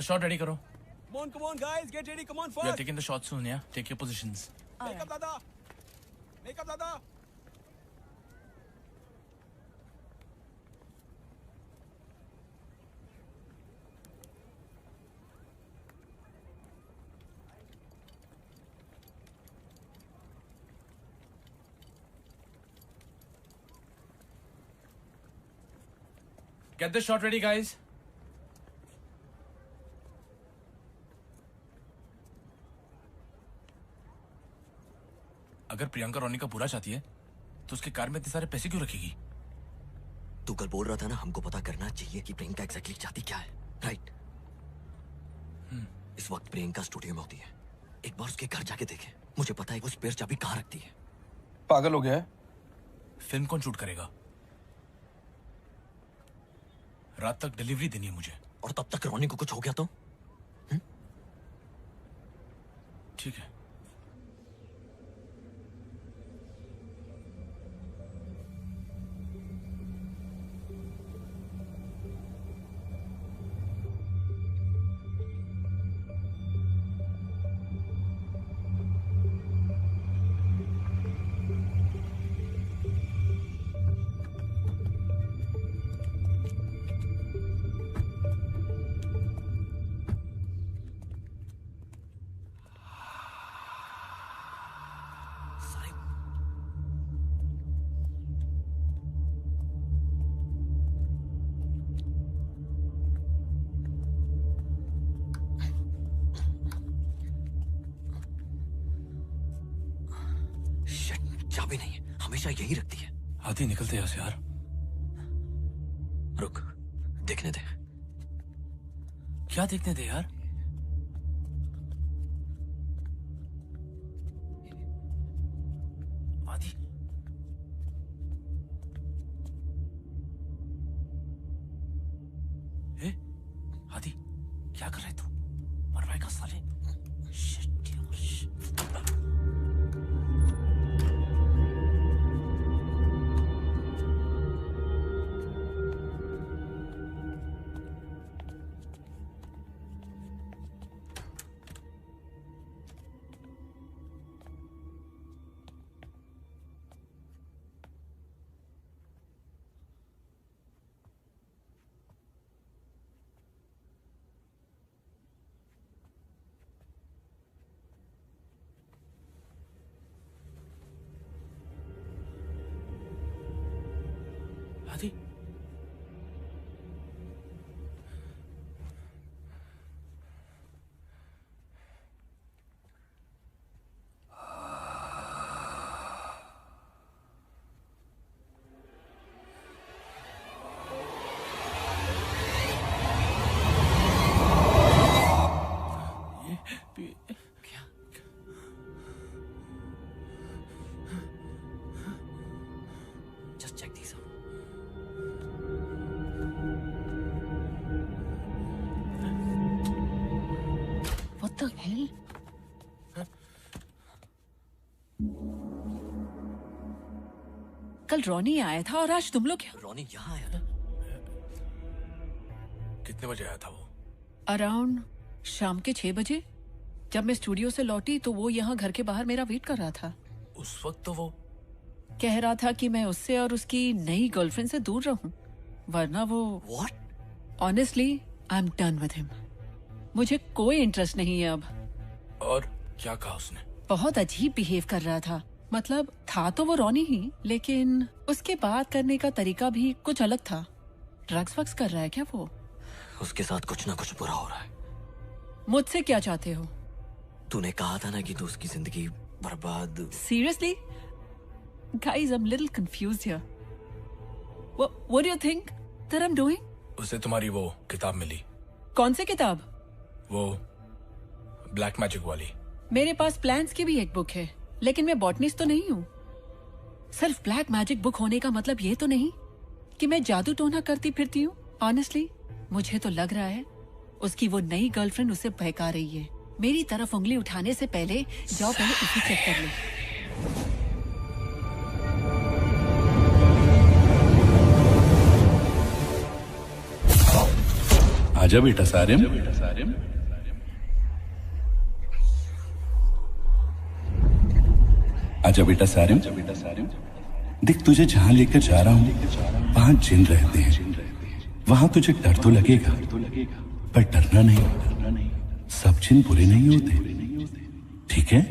शॉट रेडी करो.
Come on, guys, get ready. Come on,
We are
fast.
taking the shot soon, yeah? Take your positions.
Make up, Dada. Make up, Dada.
Get the shot ready, guys. अगर प्रियंका रोनी का बुरा चाहती है तो उसके car में इतने सारे पैसे क्यों रखेगी?
तू कल बोल रहा था ना हमको पता करना चाहिए कि प्रियंका एग्जैक्टली चाहती क्या है, राइट? इस वक्त प्रियंका स्टूडियो में होती है. एक बार उसके घर जाके देखे. मुझे पता है वो स्पेयर चाबी कहाँ रखती है.
पागल हो गया है? फिल्म कौन शूट करेगा? रात तक डिलीवरी देनी है मुझे.
और तब तक रोनी को कुछ हो गया तो?
ठीक है.
चाबी नहीं है, हमेशा यही रखती है.
आधी निकलते हैं यार.
रुक, देखने दे.
क्या देखने दे यार? आधी. ए, आधी, क्या कर रहा है तू? मर भाई का साले. Shit, यार, shit. आधी.
Just check these out.
What the hell? कल रॉनी आया था और आज तुम लोग क्या?
रोनी यहाँ आया था.
कितने बजे आया था वो?
अराउंड शाम के 6 बजे. जब मैं स्टूडियो से लौटी तो वो यहाँ घर के बाहर मेरा वेट कर रहा था.
उस वक्त तो वो
कह रहा था कि मैं उससे और उसकी नई गर्लफ्रेंड से दूर रहूं, वरना वो.
What?
Honestly I am done with him. मुझे कोई इंटरेस्ट नहीं है अब.
और क्या कहा उसने?
बहुत अजीब बिहेव कर रहा था. मतलब था तो वो रॉनी ही, लेकिन उसके बात करने का तरीका भी कुछ अलग था. ड्रग्स वग्स कर रहा है क्या वो?
उसके साथ कुछ ना कुछ बुरा हो रहा है.
मुझसे क्या चाहते हो?
तूने कहा था ना कि तू उसकी जिंदगी बर्बाद.
Seriously? Guys, I'm a little confused here. What do you think that I'm doing?
उसे तुम्हारी वो किताब मिली.
कौन सी किताब?
वो ब्लैक मैजिक वाली.
मेरे पास प्लान्स की भी एक बुक है, लेकिन मैं बॉटनिस्ट तो नहीं हूँ. सिर्फ ब्लैक मैजिक बुक होने का मतलब ये तो नहीं कि मैं जादू टोना करती फिरती हूँ. ऑनेस्टली मुझे तो लग रहा है उसकी वो नई गर्लफ्रेंड उसे बहका रही है. मेरी तरफ उंगली उठाने से पहले जाओ पहले उसे चेक कर लो.
आजा बेटा सारिम। आजा बेटा सारिम। देख तुझे जहां लेकर जा रहा हूं वहां जिन रहते हैं। वहां तुझे डर तो लगेगा पर डरना नहीं, सब जिन बुरे नहीं होते, ठीक है?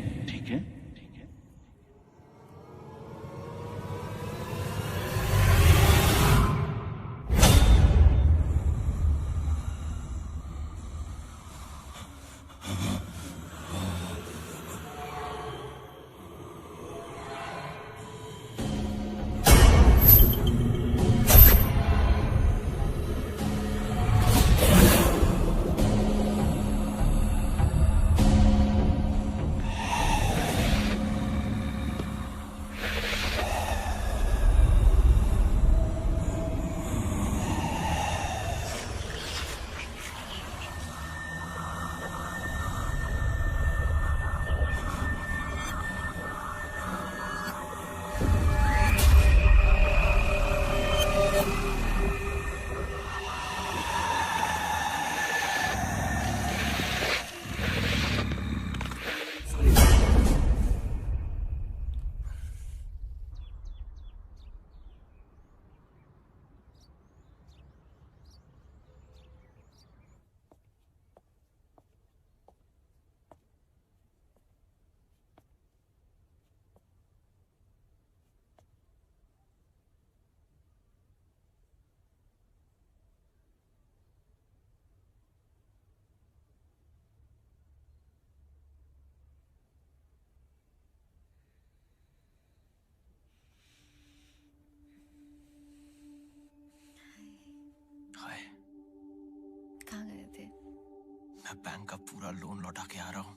मैं बैंक का पूरा लोन लौटा के आ रहा हूँ।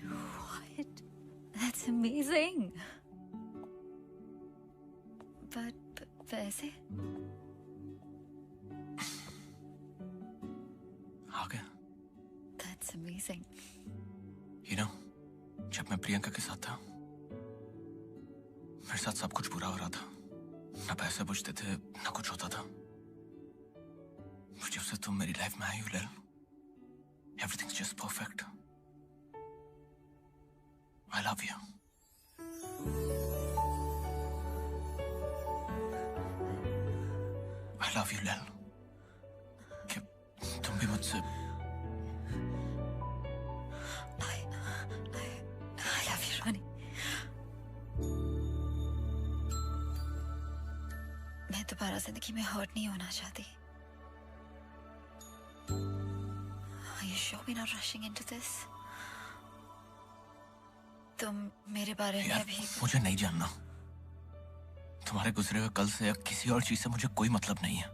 What? That's amazing. But पैसे?
आ गया।
That's amazing.
You know, जब मैं प्रियंका के साथ था, मेरे साथ सब कुछ बुरा हो रहा था। ना पैसे बचते थे, ना कुछ होता था। जब से तुम मेरी लाइफ में आई हो लैल, everything's just perfect. I love you. I love you, लैल। कि तुम भी मुझसे
I love you, Ronnie. मैं दोबारा जिंदगी में हर्ट नहीं होना चाहती। Are you sure we're not rushing into this? तुम मेरे बारे में भी
मुझे नहीं जानना। तुम्हारे गुजरे हुए कल से या किसी और चीज से मुझे कोई मतलब नहीं है।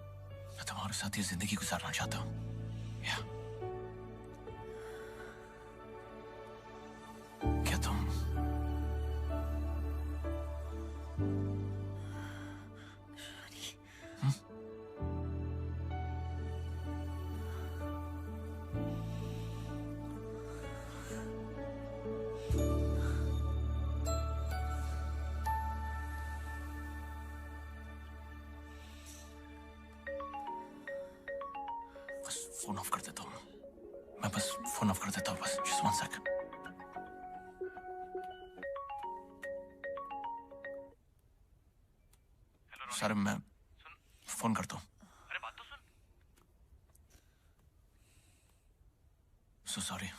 मैं तुम्हारे साथ ये जिंदगी गुजारना चाहता हूँ। क्या तुम फोन ऑफ कर देता हूँ। मैं बस फोन ऑफ कर देता हूँ, बस जस्ट 1 सेकंड। सर मैं फोन करता हूँ।
अरे बात तो सुन।
So sorry.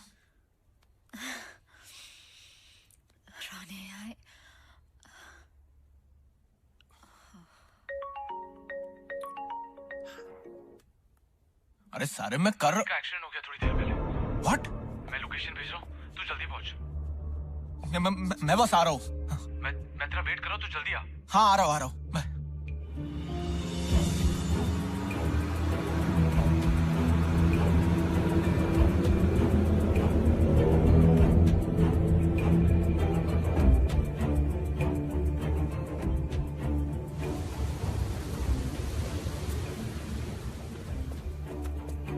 Ronnie,
अरे सारे मैं कर
का एक्सीडेंट हो गया थोड़ी देर पहले।
What?
मैं लोकेशन भेज रहा हूँ, तू जल्दी पहुंच।
मैं बस आ रहा हूँ।
मैं तेरा वेट कर रहा हूँ, तू जल्दी आ।
हाँ आ रहा हूँ मैं।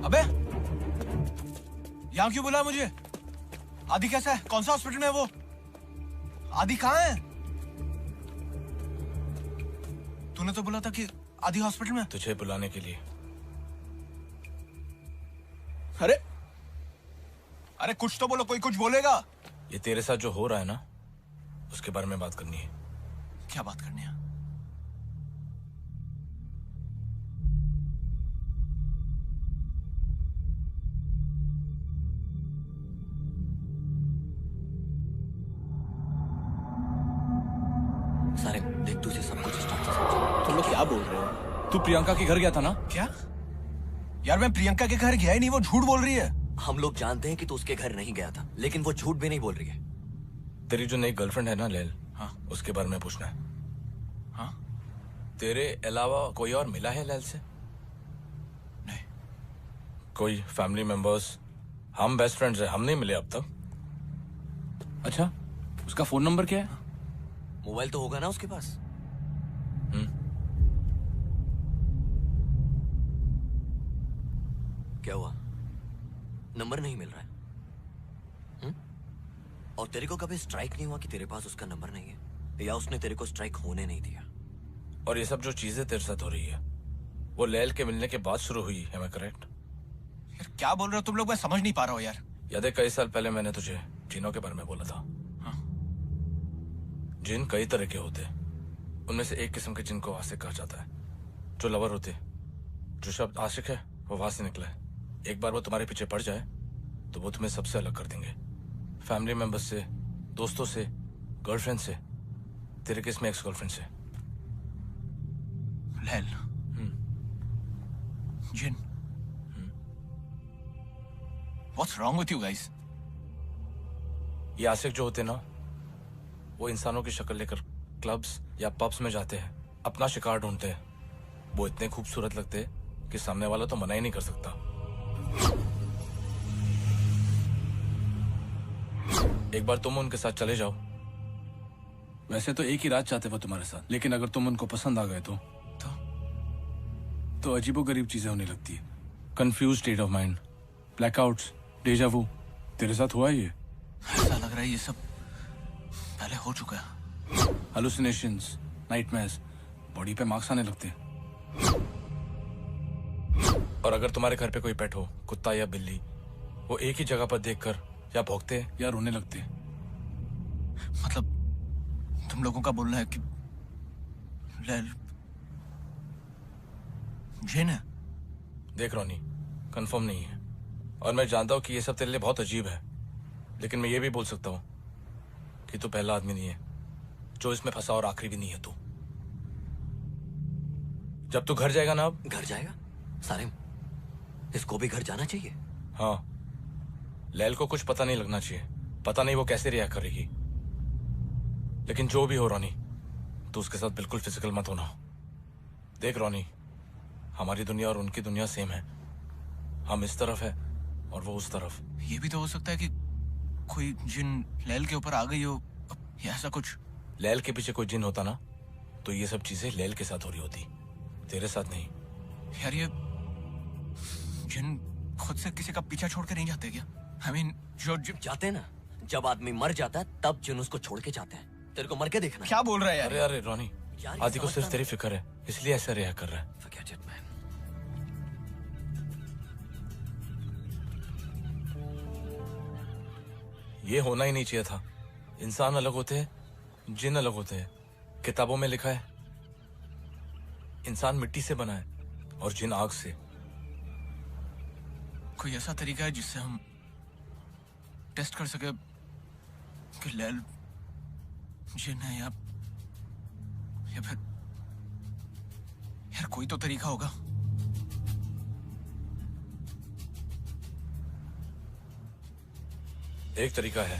अबे यहाँ क्यों बुलाया मुझे? आदि कैसा है? कौन सा हॉस्पिटल में है वो? आदि कहाँ है? तूने तो बोला था कि आदि हॉस्पिटल में।
तुझे बुलाने के लिए
अरे अरे कुछ तो बोलो, कोई कुछ बोलेगा?
ये तेरे साथ जो हो रहा है ना, उसके बारे में बात करनी है।
क्या बात करनी है?
सारे देख, तुझे सब कुछ स्टार्ट से समझा।
तुम लोग क्या बोल रहे हो?
तू प्रियंका के घर गया था ना?
क्या यार, मैं प्रियंका के घर गया ही नहीं, वो झूठ बोल रही है।
हम लोग जानते हैं कि तू उसके घर नहीं गया था, लेकिन वो झूठ भी नहीं बोल रही है।
तेरी जो नई गर्लफ्रेंड है ना लैल,
हाँ,
उसके बारे में पूछना है।
हाँ?
तेरे अलावा कोई और मिला है लैल से?
नहीं।
कोई फैमिली मेंबर्स? हम बेस्ट फ्रेंड्स हैं, हम नहीं मिले अब तक। अच्छा, उसका फोन नंबर क्या है?
मोबाइल तो होगा ना उसके पास? क्या हुआ? नंबर नहीं मिल रहा है? और तेरे को कभी स्ट्राइक नहीं हुआ कि तेरे पास उसका नंबर नहीं है, या उसने तेरे को स्ट्राइक होने नहीं दिया?
और ये सब जो चीजें तेरे साथ हो रही है, वो लैल के मिलने के बाद शुरू हुई है, मैं करेक्ट?
यार क्या बोल रहे हो तुम लोग, मैं समझ नहीं पा रहा हूँ यार।
याद है कई साल पहले मैंने तुझे जिनों के बारे में बोला था?
हाँ।
जिन कई तरह के होते, उनमें से एक किस्म के जिन को आशिक कहा जाता है, जो लवर होते। जो शब्द आशिक है वो वहां से निकला है। एक बार वो तुम्हारे पीछे पड़ जाए तो वो तुम्हें सबसे अलग कर देंगे, फैमिली मेंबर्स से, दोस्तों से, गर्लफ्रेंड से, तेरे केस में एक्स गर्लफ्रेंड से।
Lail, Jin, what's wrong with you guys?
ये आशिक जो होते ना, वो इंसानों की शक्ल लेकर क्लब्स या पब्स में जाते हैं, अपना शिकार ढूंढते हैं। वो इतने खूबसूरत लगते हैं कि सामने वाला तो मना ही नहीं कर सकता। एक बार तुम उनके साथ चले जाओ। वैसे तो एक ही रात चाहते वो तुम्हारे साथ, लेकिन अगर तुम उनको पसंद आ गए तो अजीबोगरीब चीजें होने लगती है। Confuse state of mind, blackouts, deja vu. तेरे साथ हुआ ये?
ऐसा लग रहा है ये सब पहले हो चुका है।
हालुसिनेशंस, नाइटमेयर्स, बॉडी पे मार्क्स आने लगते हैं। और अगर तुम्हारे घर पे कोई पेट हो, कुत्ता या बिल्ली, वो एक ही जगह पर देखकर या भौंकते या रोने लगते।
मतलब तुम लोगों का बोलना है कि लैल जिन है?
देख रोनी, कंफर्म नहीं है, और मैं जानता हूं कि ये सब तेरे लिए बहुत अजीब है, लेकिन मैं ये भी बोल सकता हूं कि तू पहला आदमी नहीं है जो इसमें फंसा, और आखिरी भी नहीं है तू। जब तू घर जाएगा ना, अब
घर जाएगा? सारिम, इसको भी घर जाना चाहिए।
हाँ, लैल को कुछ पता नहीं लगना चाहिए, पता नहीं वो कैसे रिएक्ट करेगी। लेकिन जो भी हो रोनी, तू उसके साथ बिल्कुल फिजिकल मत होना। देख रोनी, हमारी दुनिया और उनकी दुनिया सेम है। हम इस तरफ है और वो उस तरफ।
ये भी तो हो सकता है कि कोई जिन लैल के ऊपर आ गई हो, या ऐसा कुछ।
लैल के पीछे कोई जिन होता ना, तो ये सब चीजें लैल के साथ हो रही होती, तेरे साथ नहीं।
यार ये जिन खुद से किसी का पीछा छोड़ के नहीं जाते क्या? I mean, जो
जाते हैं ना, जब आदमी मर जाता है तब जिन उसको छोड़ के जाते हैं। तेरे को मर के देखना।
क्या बोल रहा है यार?
अरे रोनी, आदि को सिर्फ तेरी फिक्र है, इसलिए ऐसा रिएक्ट कर रहा है।
Forget it, man.
ये होना ही नहीं चाहिए था। इंसान अलग होते हैं, जिन अलग होते हैं। किताबों में लिखा है इंसान मिट्टी से बना है और जिन आग से।
कोई ऐसा तरीका है जिससे हम टेस्ट कर सके कि लैल जिन है या फिर यार कोई तो तरीका होगा।
एक तरीका है।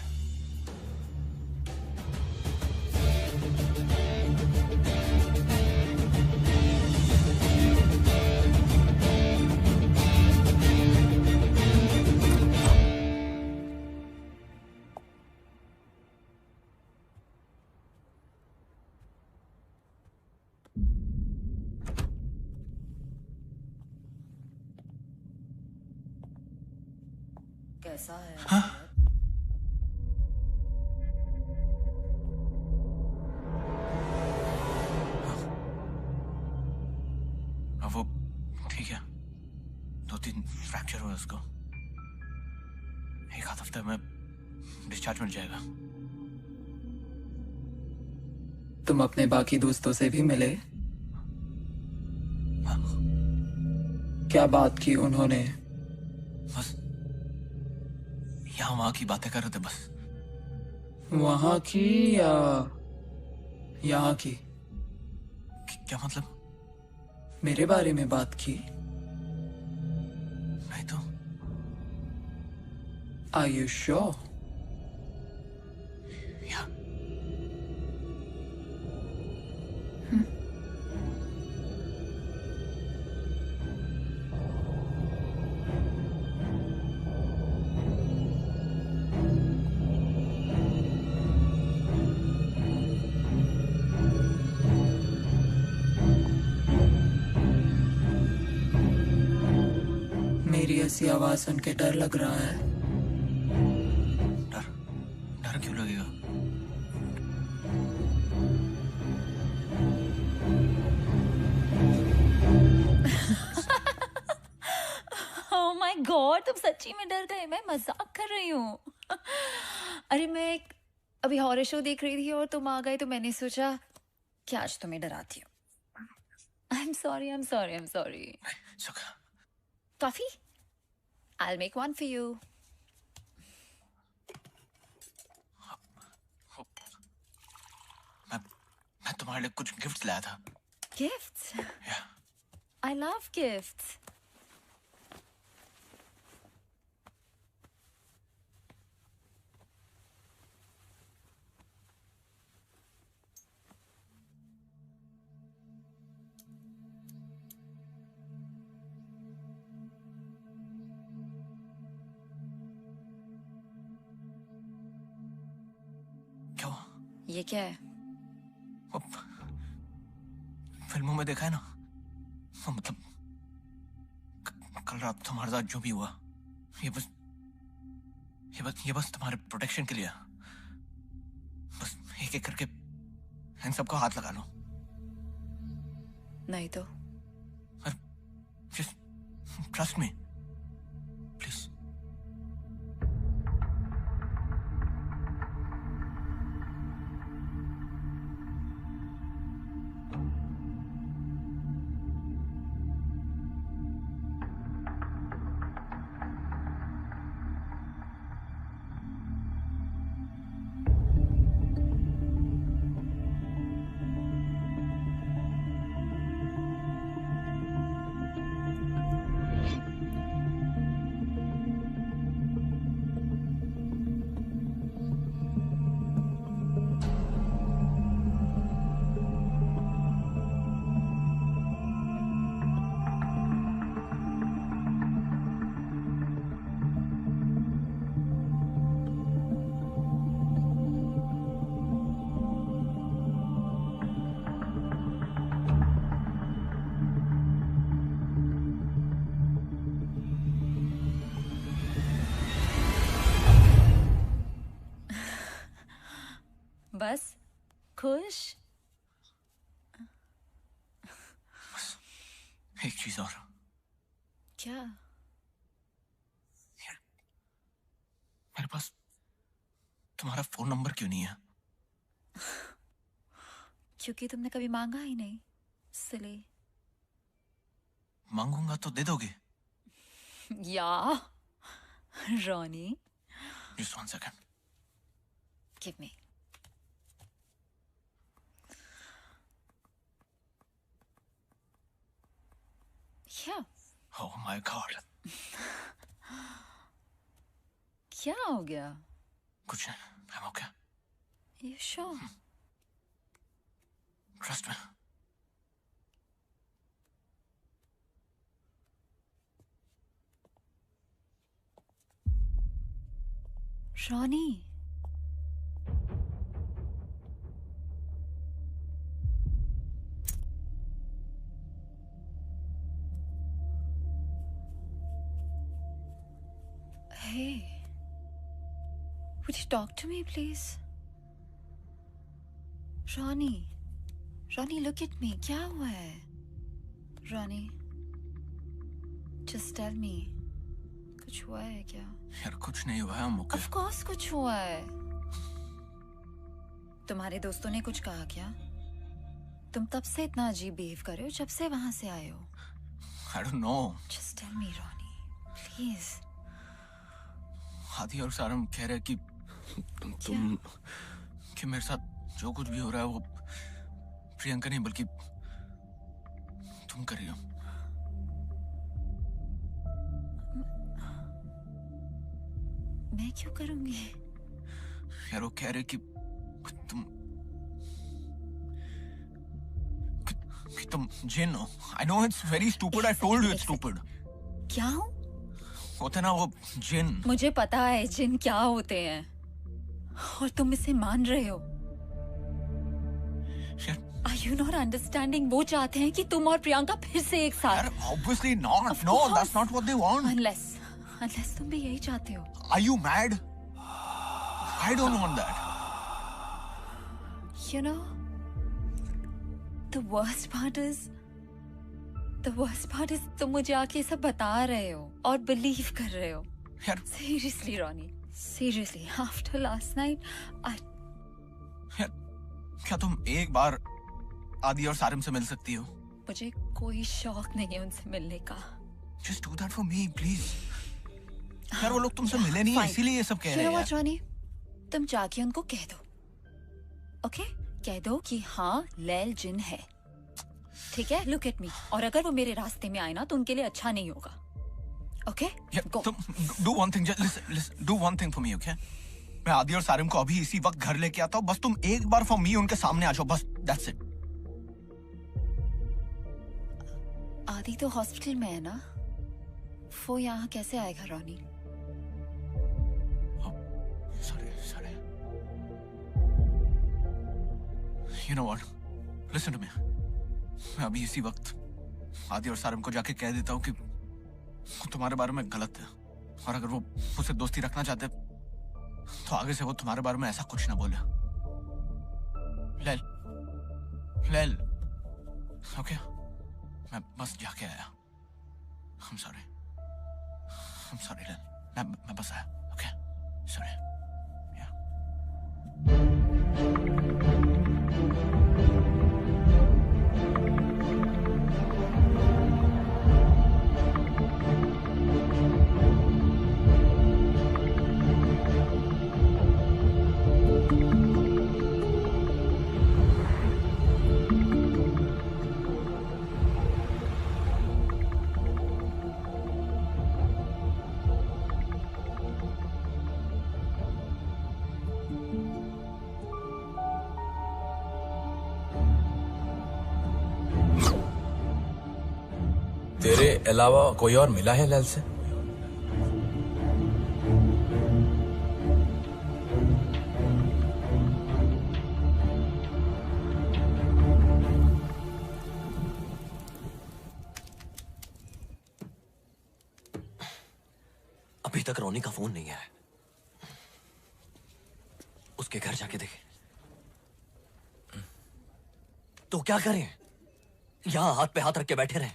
कैसा है?
हाँ? वो ठीक है, 2-3 फ्रैक्चर हुआ उसको। आध हफ्ते में डिस्चार्ज मिल जाएगा।
तुम अपने बाकी दोस्तों से भी मिले? क्या बात की उन्होंने?
बस यहाँ वहां की बातें कर रहे थे बस।
वहां की या यहाँ की?
क्या मतलब?
मेरे बारे में बात की?
नहीं तो।
Are you sure?
Yeah.
मेरी ऐसी आवाज सुन के डर लग रहा है।
डर क्यों लगेगा?
Oh my God, तुम सच्ची में डर गए? मैं मजाक कर रही हूँ। अरे मैं अभी हॉरर शो देख रही थी और तुम आ गए तो मैंने सोचा कि आज तुम्हें डराती हूँ। I'm sorry, I'm sorry, I'm sorry. Coffee? I'll make one for you.
मैं तुम्हारे लिए कुछ गिफ्ट्स लाया था।
Gifts?
Yeah.
I love gifts.
क्या हुआ?
ये क्या है?
फिल्मों में देखा है ना, वो मतलब कल रात तुम्हारे साथ जो भी हुआ, ये बस तुम्हारे प्रोटेक्शन के लिए। बस एक एक करके इन सबको हाथ लगा लो।
नहीं तो?
Just trust me, please.
बस खुश?
एक चीज और।
क्या?
मेरे पास तुम्हारा फोन नंबर क्यों नहीं है?
क्योंकि तुमने कभी मांगा ही नहीं, इसलिए।
मांगूंगा तो दे दोगे?
या Ronnie.
Just 1 second.
Give me. Yeah.
Oh my God.
क्या हो गया?
कुछ नहीं, I'm okay.
You sure?
Trust me.
Ronnie. Hey, would you talk to me, please? Ronnie, look at me. क्या हुआ है? Ronnie, just tell me. कुछ हुआ है क्या?
यार कुछ नहीं हुआ है, I'm okay.
Of course कुछ हुआ है। तुम्हारे दोस्तों ने कुछ कहा क्या? तुम तब से इतना अजीब बिहेव कर रहे हो जब से वहां से आए हो।
I don't know.
Just tell me, Ronnie, please.
आदि और सारम कह रहे कि तुम कि मेरे साथ जो कुछ भी हो रहा है वो प्रियंका नहीं बल्कि तुम कर रही हो।
मैं क्यों करूंगी?
यार वो कह रहे कि तुम जिन हो। I know it's very stupid. I told you it's stupid.
क्या हूँ?
होते ना वो जिन।
मुझे पता है जिन क्या होते हैं और तुम इसे मान रहे हो। Are you not understanding? वो चाहते हैं कि तुम और प्रियंका फिर से एक साथ।
यार obviously not. No, that's not what they want.
Unless तुम भी यही चाहते हो।
Are you mad? I don't want that.
You know, the worst part is तुम मुझे आके सब बता रहे हो और बिलीव कर रहे हो। Seriously, Ronnie. Seriously, after last night,
यार क्या तुम एक बार आदि और सारिम से मिल सकती हो?
मुझे कोई शौक नहीं है उनसे मिलने का।
Just do that for me, please. यार वो लोग तुमसे मिले नहीं, इसीलिए ये सब कह रहे हैं यार।
Ronnie, तुम जाके उनको कह दो, ओके? कह दो कि हाँ लैल जिन है, ठीक है? Look at me. और अगर वो मेरे रास्ते में आए ना तो उनके लिए अच्छा नहीं होगा, ओके?
तुम do one thing, listen, do one thing for me, okay? मैं आदि और सारिम को अभी इसी वक्त घर लेके आता हूँ, बस तुम एक बार for me उनके सामने आ जाओ, बस that's it.
आदि तो हॉस्पिटल में है ना, वो यहाँ कैसे आएगा Ronnie?
Sorry. You know what? Listen to me. मैं अभी इसी वक्त आदि और सारिम को जाके कह देता हूँ कि वो तुम्हारे बारे में गलत है और अगर वो मुझसे दोस्ती रखना चाहते तो आगे से वो तुम्हारे बारे में ऐसा कुछ ना बोले। लैल, ओके? मैं बस जाके आया। I'm sorry, लैल। मैं बस आया, ओके? Sorry. तेरे अलावा कोई और मिला है लैल से?
अभी तक रोनी का फोन नहीं आया। उसके घर जाके देखे तो क्या करें? यहां हाथ पे हाथ रख के बैठे रहे?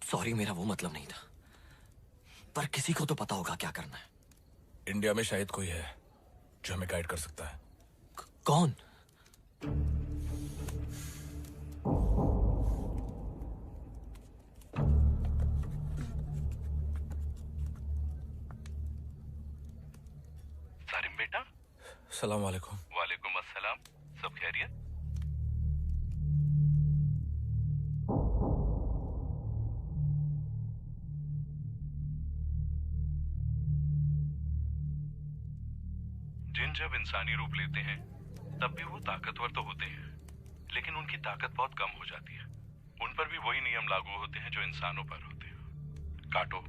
सॉरी, मेरा वो मतलब नहीं था, पर किसी को तो पता होगा क्या करना है।
इंडिया में शायद कोई है जो हमें गाइड कर सकता है।
कौन?
सारिम बेटा।
सलाम वालेकुम।
वालेकुम अस्सलाम। सब खैरियत? जिन जब इंसानी रूप लेते हैं तब भी वो ताकतवर तो होते हैं, लेकिन उनकी ताकत बहुत कम हो जाती है। उन पर भी वही नियम लागू होते हैं जो इंसानों पर होते हैं। काटो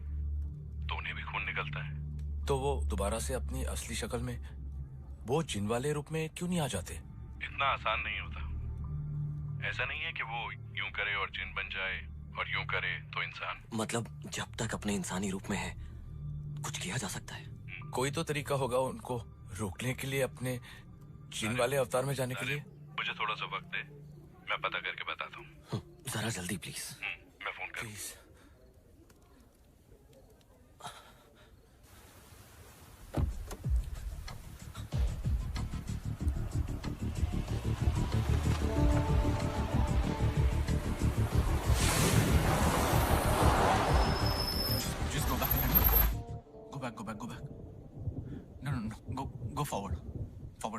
तो उन्हें भी खून निकलता है।
तो वो दोबारा से अपनी असली शक्ल में वो जिन वाले रूप में क्यों नहीं आ जाते?
इतना आसान नहीं होता। ऐसा नहीं है कि वो यूं करे और जिन बन जाए और यूं करे तो इंसान।
मतलब जब तक अपने इंसानी रूप में है कुछ किया जा सकता है।
कोई तो तरीका होगा उनको रोकने के लिए, अपने जिन वाले अवतार में जाने के लिए।
मुझे थोड़ा सा वक्त दे, मैं पता करके बताता हूँ।
जरा जल्दी प्लीज।
मैं फोन करूँ।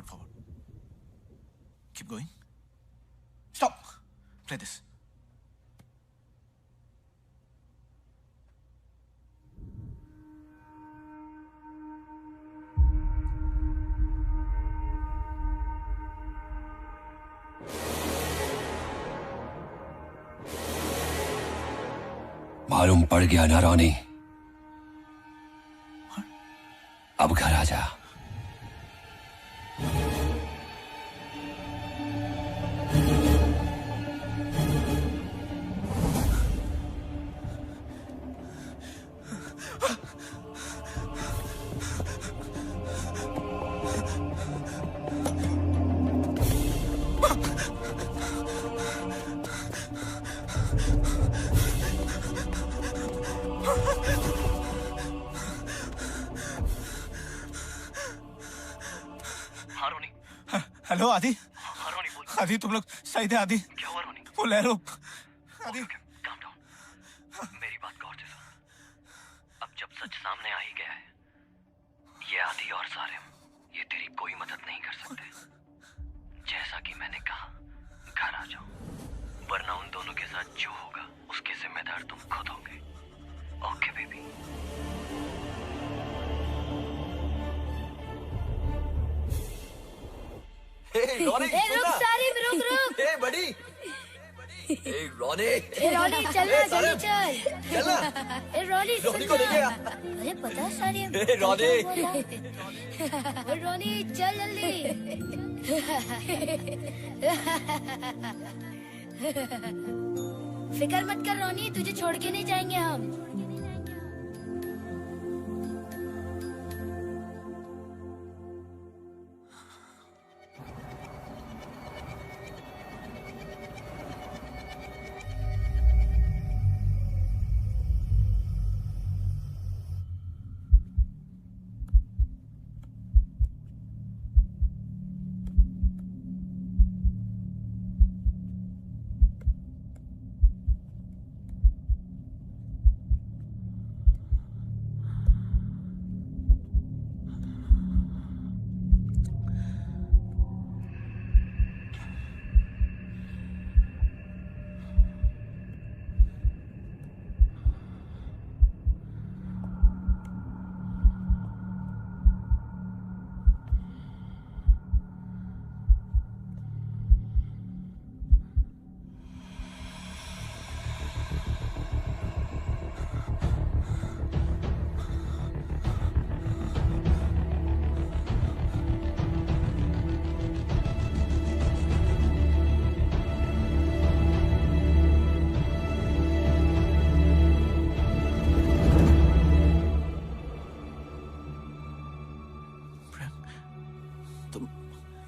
forward. Keep going. Stop. Play this.
मालूम पड़ गया ना रोनी? अब घर आ जा।
हेलो आदि। आदि तुम लोग सही थे आदि?
क्या हुआ रोनी?
वो लहरों आदि।
मेरी बात गौर से सुन। अब जब सच सामने आ ही गया है, ये आदि और सारिम, ये तेरी कोई मदद नहीं कर सकते। जैसा कि मैंने कहा, घर आ जाओ, वरना उन दोनों के साथ जो होगा उसके जिम्मेदार तुम खुद होगे। Okay baby?
रुक सारिम, रुक रुक।
ए बड़ी। ए रोनी।
ए रोनी चल ना, जल्दी चल।
चल ना।
ए रोनी
रोनी को लेके आ।
अरे पता सारिम।
ए रोनी।
ए रोनी चल जल्दी। फिक्र मत कर रोनी, तुझे छोड़ के नहीं जाएंगे हम।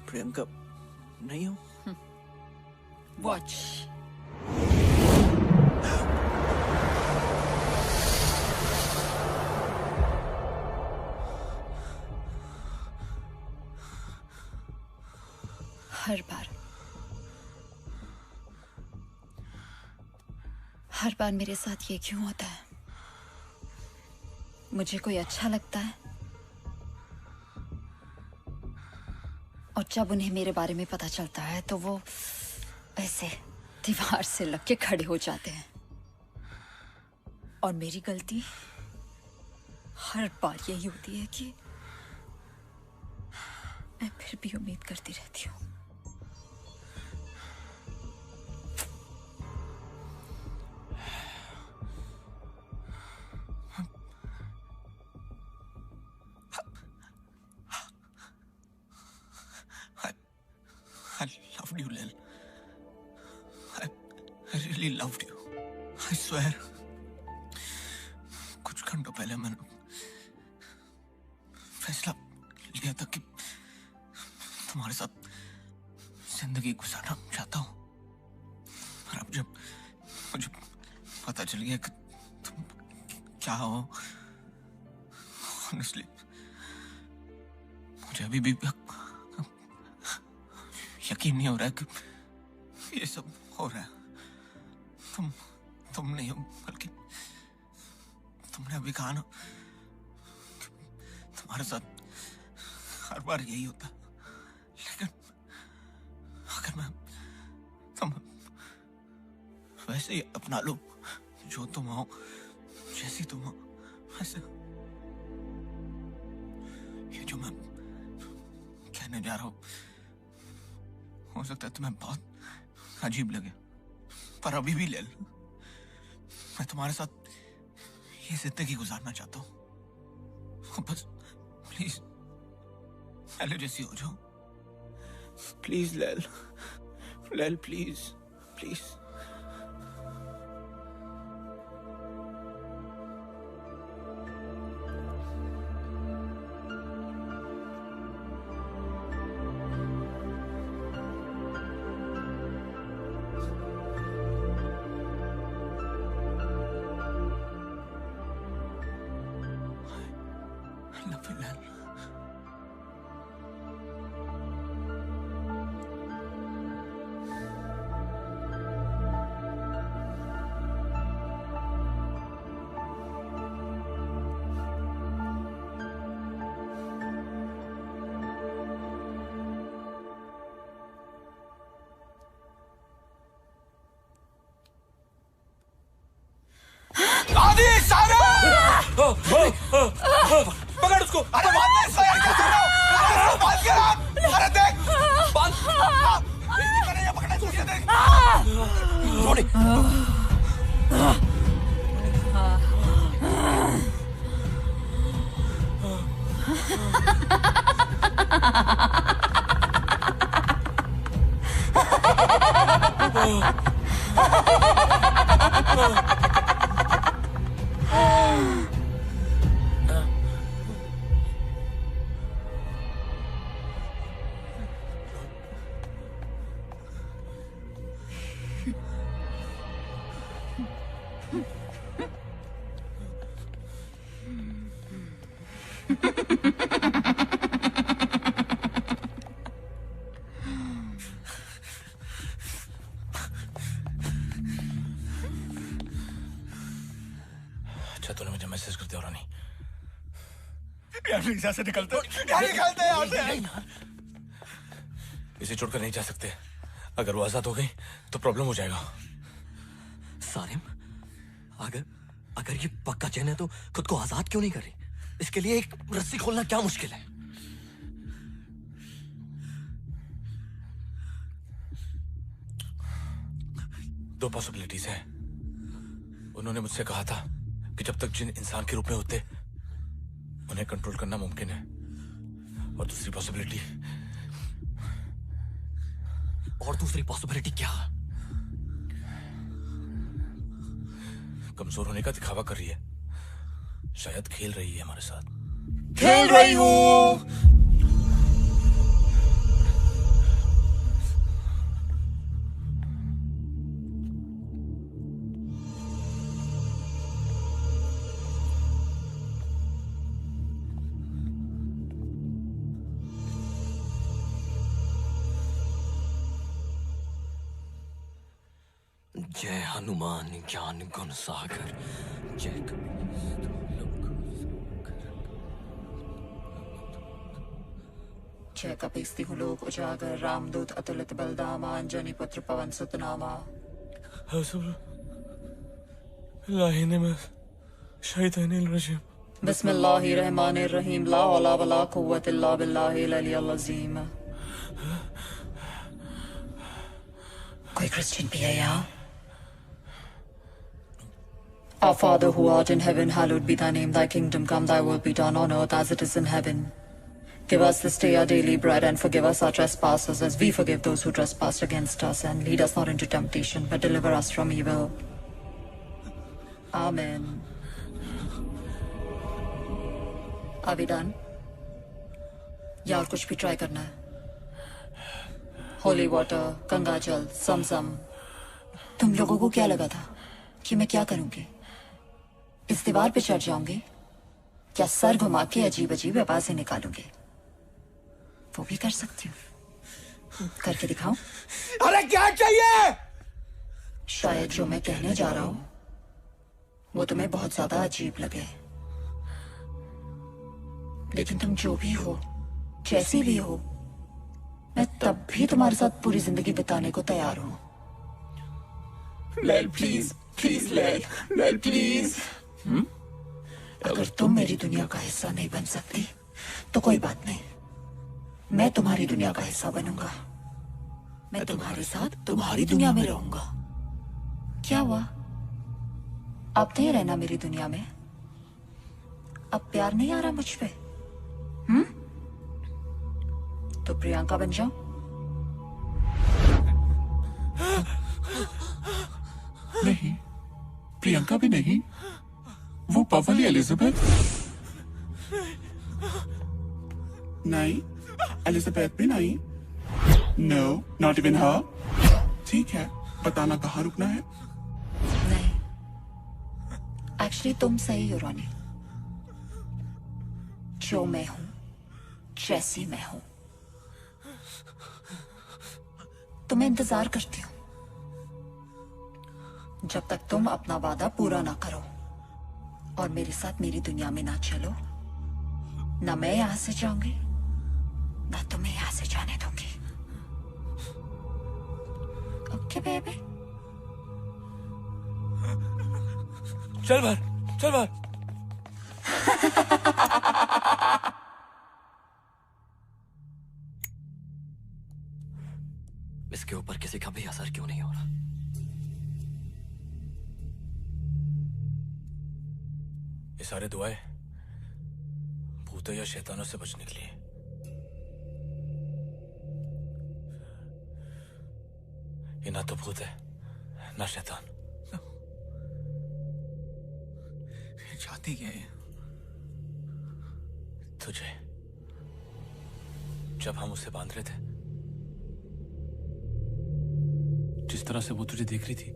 प्रियंका नहीं हो?
वॉच।
हर बार मेरे साथ ये क्यों होता है? मुझे कोई अच्छा लगता है और जब उन्हें मेरे बारे में पता चलता है तो वो ऐसे दीवार से लग के खड़े हो जाते हैं। और मेरी गलती हर बार यही होती है कि मैं फिर भी उम्मीद करती रहती हूँ।
I loved you, Lil. I really loved you. I swear. कुछ घंटों पहले मैंने फैसला लिया था कि तुम्हारे साथ जिंदगी गुजारना चाहता हूँ। और अब जब मुझे पता चल गया कि तुम क्या हो, honestly, मुझे अभी भी यकीन नहीं हो रहा है कि ये सब हो रहा है। तुम नहीं हो, बल्कि तुमने अभी कहा ना कि तुम्हारे साथ हर बार यही होता है। वैसे ही अपना लो, जो तुम हो, जैसी तुम हो वैसे। ये जो मैं कहने जा रहा हूँ हो सकता है तुम्हें बहुत अजीब लगे, पर अभी भी ले लो। मैं तुम्हारे साथ ये जिंदगी गुजारना चाहता हूँ। बस प्लीज पहले जैसी हो जाओ। प्लीज लैल, लैल प्लीज प्लीज।
आदि सारे पकड़ उसको। अरे बांध इसको यार, कैसे हो? अरे इसको बांध के रख। अरे देख बांध। ये पकड़ा इसको, ये देख। रोनी
अच्छा तूने मुझे मैसेज कर दिया रानी।
यार प्लीज यहाँ से निकलते यार, निकलते यहाँ से।
इसे छोड़कर नहीं जा सकते। अगर वो आजाद हो गई तो प्रॉब्लम हो जाएगा।
सारिम, अगर ये पक्का चैन है तो खुद को आजाद क्यों नहीं कर रही? इसके लिए एक रस्सी खोलना क्या मुश्किल है?
दो पॉसिबिलिटीज है। उन्होंने मुझसे कहा था कि जब तक जिन इंसान के रूप में होते उन्हें कंट्रोल करना मुमकिन है, और दूसरी
पॉसिबिलिटी क्या?
कमजोर होने का दिखावा कर रही है। शायद खेल रही है हमारे साथ।
खेल रही हूँ।
जय हनुमान ज्ञान गुण सागर, जय
जय कपीस्ति लोक उजागर, रामदूत अतुलित बलदामा, अंजनी पुत्र पवन सुत नामा। बिस्मिल्लाहिर्रहमानिर्रहीम, ला हौला वला कुव्वत इल्ला बिल्लाहिल अलिय्यिल अज़ीम। कोई क्रिश्चियन भी है यहाँ? Our Father who art in heaven, hallowed be thy name. Thy kingdom come, thy will be done on earth as it is in heaven. Give us this day our daily bread, and forgive us our trespasses as we forgive those who trespass against us. And lead us not into temptation, but deliver us from evil. Amen. Are we done? या और कुछ भी try करना है? Holy water, Ganga जल, समसम। तुम लोगों को क्या लगा था कि मैं क्या करूंगी? इस दीवार पे चढ़ जाऊंगी, क्या सर घुमा के अजीब अजीब आवाजें निकालूंगी? वो भी कर सकती हूँ। करके दिखाऊं?
अरे क्या चाहिए?
शायद जो मैं कहने जा रहा हूँ वो तुम्हें बहुत ज्यादा अजीब लगे, लेकिन तुम जो भी हो, जैसी भी हो, मैं तब भी तुम्हारे साथ पूरी जिंदगी बिताने को तैयार हूँ। लैल प्लीज प्लीज लैल प्लीज। अगर तुम मेरी दुनिया का हिस्सा नहीं बन सकती तो कोई बात नहीं, मैं तुम्हारी दुनिया का हिस्सा बनूंगा। मैं तुम्हारे साथ तुम्हारी दुनिया में रहूंगा। क्या हुआ? अब नहीं रहना मेरी दुनिया में? अब प्यार नहीं आ रहा मुझ पे? तो प्रियंका बन जाओ।
नहीं, प्रियंका भी नहीं, वो पवली एलिजाबेथ। नहीं, एलिजाबेथ भी नहीं। नो, नॉट इवन हर। ठीक है, बताना कहाँ रुकना है?
नहीं, एक्चुअली तुम सही हो रोनी। जो मैं हूं, जैसी मैं हूं, तुम्हें इंतजार करती हूं। जब तक तुम अपना वादा पूरा ना करो और मेरे साथ मेरी दुनिया में ना चलो, ना मैं यहां से जाऊंगी ना तुम्हें यहां से जाने दूंगी। Okay baby?
चल बाहर, चल बाहर।
इसके ऊपर किसी का भी असर क्यों नहीं हो रहा?
ये सारे दुआएं भूतों या शैतानों से बचने के लिए। ये ना तो भूत है ना शैतान।
चाहती क्या है?
तुझे। जब हम उसे बांध रहे थे, जिस तरह से वो तुझे देख रही थी,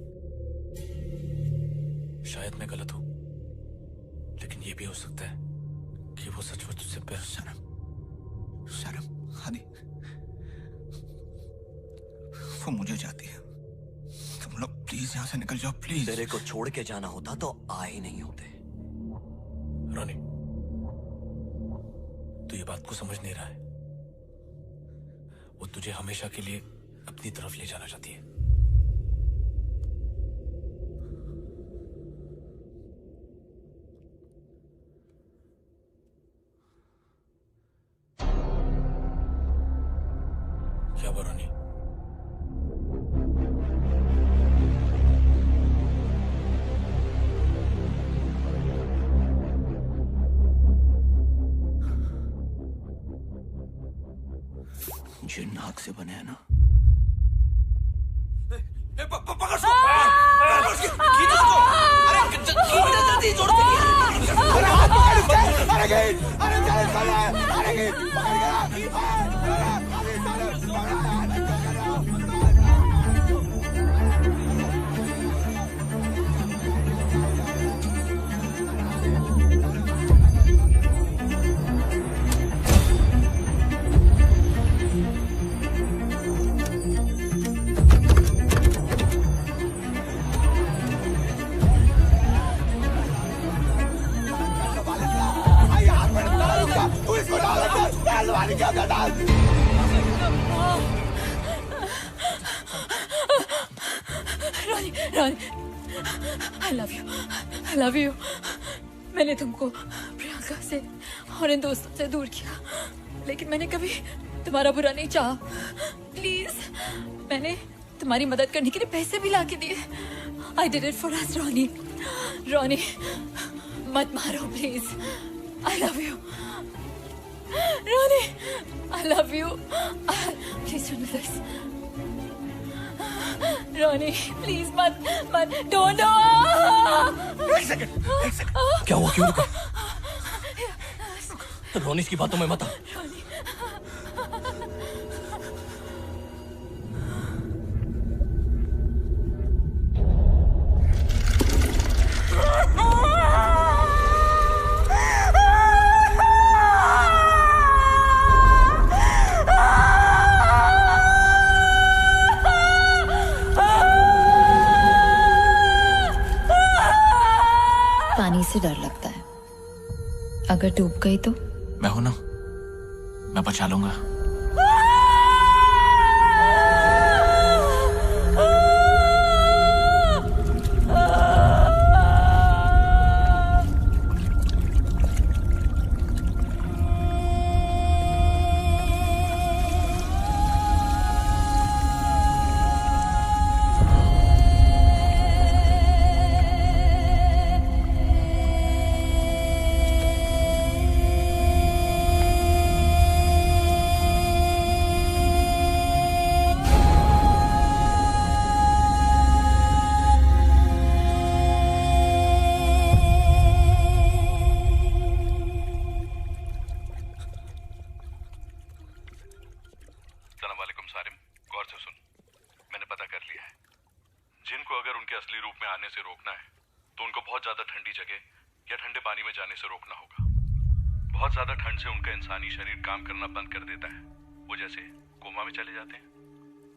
शायद मैं गलत हूं, लेकिन ये भी हो सकता है कि वो सचमुच तुझसे प्यार।
शर्म हनी, वो मुझे चाहती है। तुम लोग प्लीज यहां से निकल जाओ, प्लीज।
तेरे को छोड़ के जाना होता तो आ ही नहीं होते।
रोनी, तू ये बात को समझ नहीं रहा है। वो तुझे हमेशा के लिए अपनी तरफ ले जाना चाहती है। क्या हुआ रोनी?
जो नाक से बने हैं ना,
पकड़ उसको, खींच उसको। अरे जल्दी जोड़ से खींच। अरे हाथ पकड़ उसके। अरे खींच, अरे चल चल, अरे खींच, पकड़ गया।
रोनी, रोनी, I love you. मैंने तुमको प्रियंका से और इन दोस्तों से दूर किया, लेकिन मैंने कभी तुम्हारा बुरा नहीं चाहा। प्लीज, मैंने तुम्हारी मदद करने के लिए पैसे भी लाके दिए। I did it for us, रोनी। रोनी, मत मारो please. I love you. Roni, I love you. Please don't do this. Roni, please मत don't do.
एक सेकंड।
क्या हुआ? क्यों रुका? रोनी की बातों में मत आ।
पानी से डर लगता है, अगर डूब गई तो?
मैं हूं ना, मैं बचा लूंगा।
वालेकुम सारिम, गौर से सुन। मैंने पता कर लिया है। जिन को अगर उनके असली रूप में आने से रोकना है तो उनको बहुत ज्यादा ठंडी जगह या ठंडे पानी में जाने से रोकना होगा। बहुत ज्यादा ठंड से उनका इंसानी शरीर काम करना बंद कर देता है, वो जैसे कोमा में चले जाते हैं।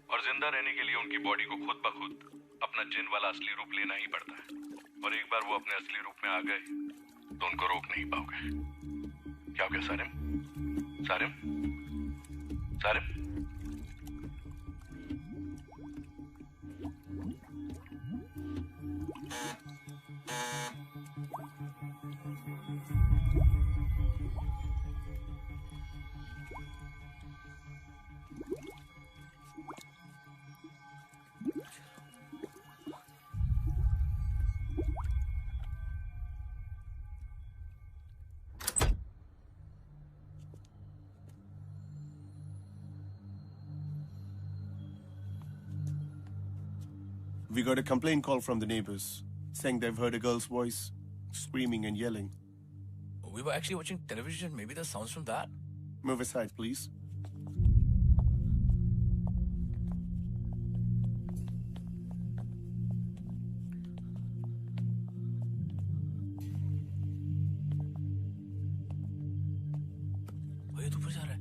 और जिंदा रहने के लिए उनकी बॉडी को खुद ब खुद अपना जिन वाला असली रूप लेना ही पड़ता है। और एक बार वो अपने असली रूप में आ गए तो उनको रोक नहीं पाओगे। क्या हो गया Sarim? Sarim? Sarim?
We got a complaint call from the neighbors saying they've heard a girl's voice screaming and yelling.
We were actually watching television. Maybe the sounds from that.
Move aside, please.
ये तो ऊपर जा रहा है।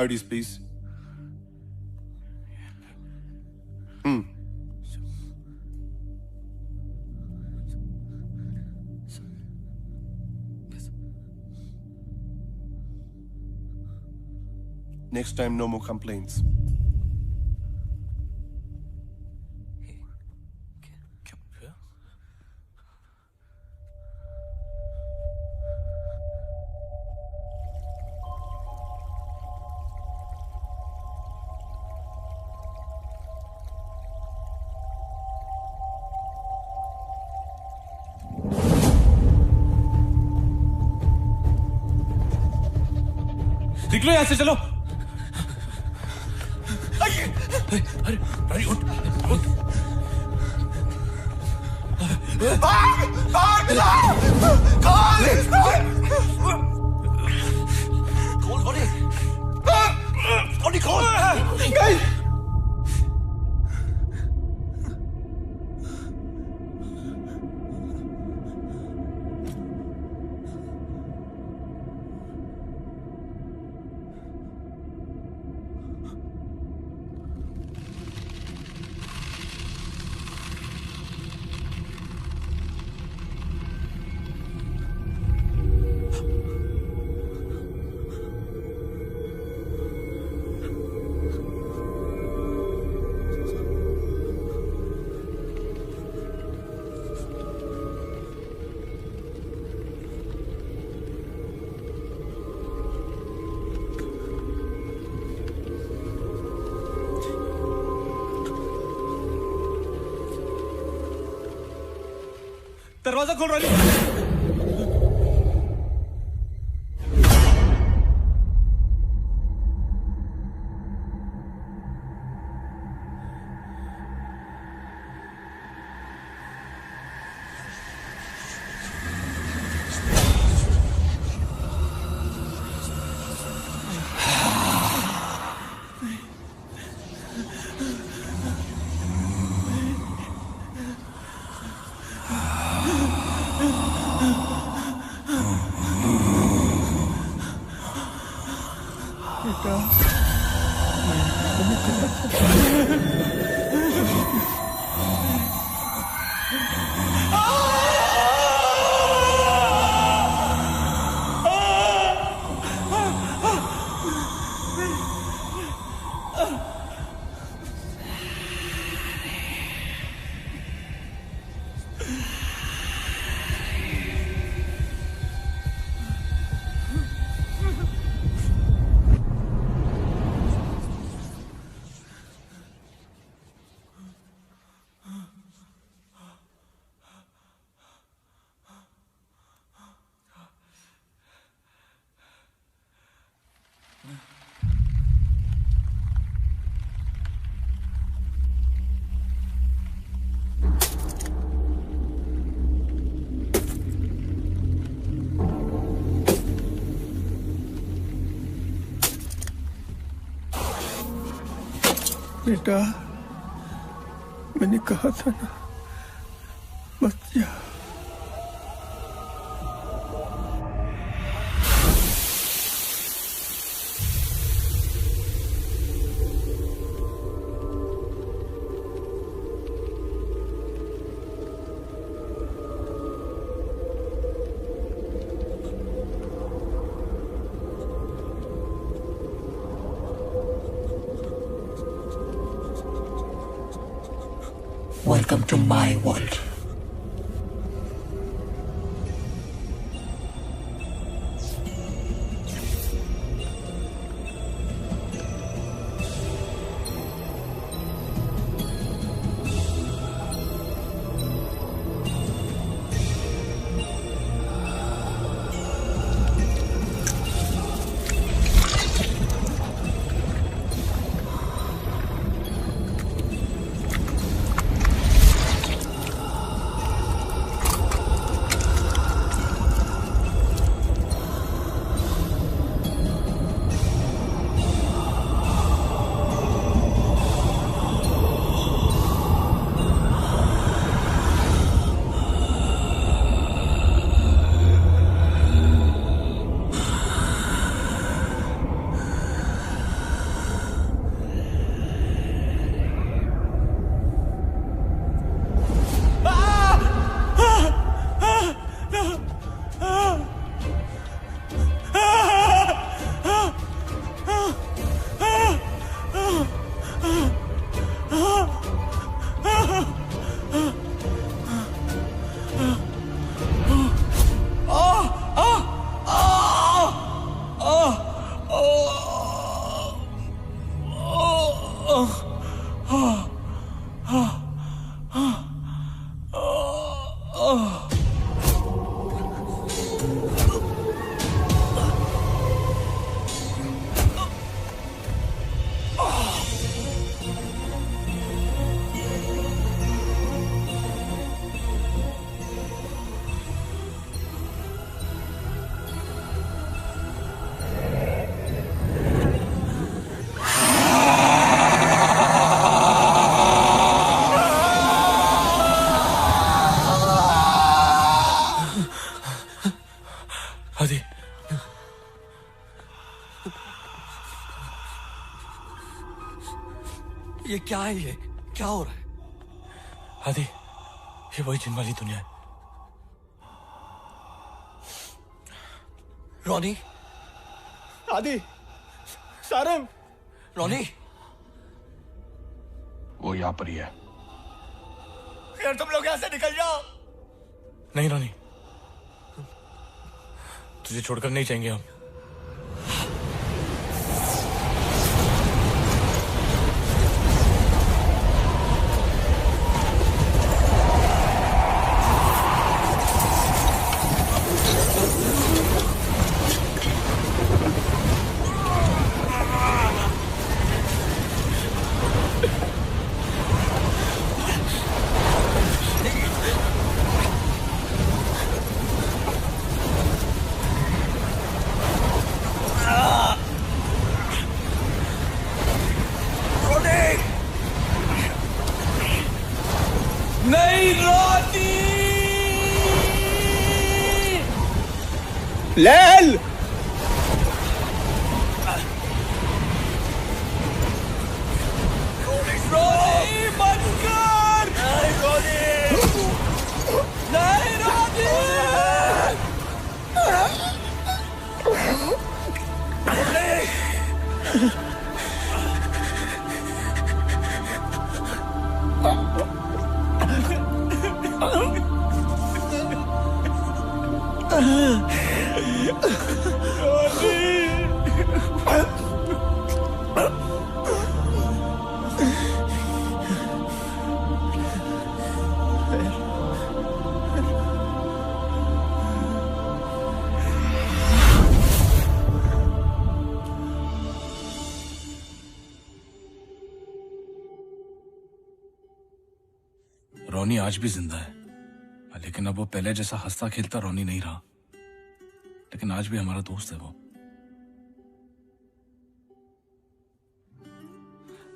IDs, please. Next time, no more complaints.
निकलो यहाँ से, चलो। अरे रानी उठ उठ।
दरवाजा खोल रानी।
बेटा, मैंने कहा था ना, मत जा।
Welcome to my world.
ये क्या है? ये क्या हो रहा है?
आदि, ये वही जिन वाली दुनिया है।
रॉनी,
आदि, सारंग,
रॉनी,
वो यहाँ पर ही है।
यार तुम लोग यहाँ से निकल जाओ।
नहीं रॉनी, तुझे छोड़कर नहीं जाएंगे हम।
लैल,
रॉनी बंद कर। नहीं रॉनी, नहीं रॉनी।
रॉनी आज भी जिंदा है, लेकिन अब वो पहले जैसा हंसता खेलता रॉनी नहीं रहा। लेकिन आज भी हमारा दोस्त है वो।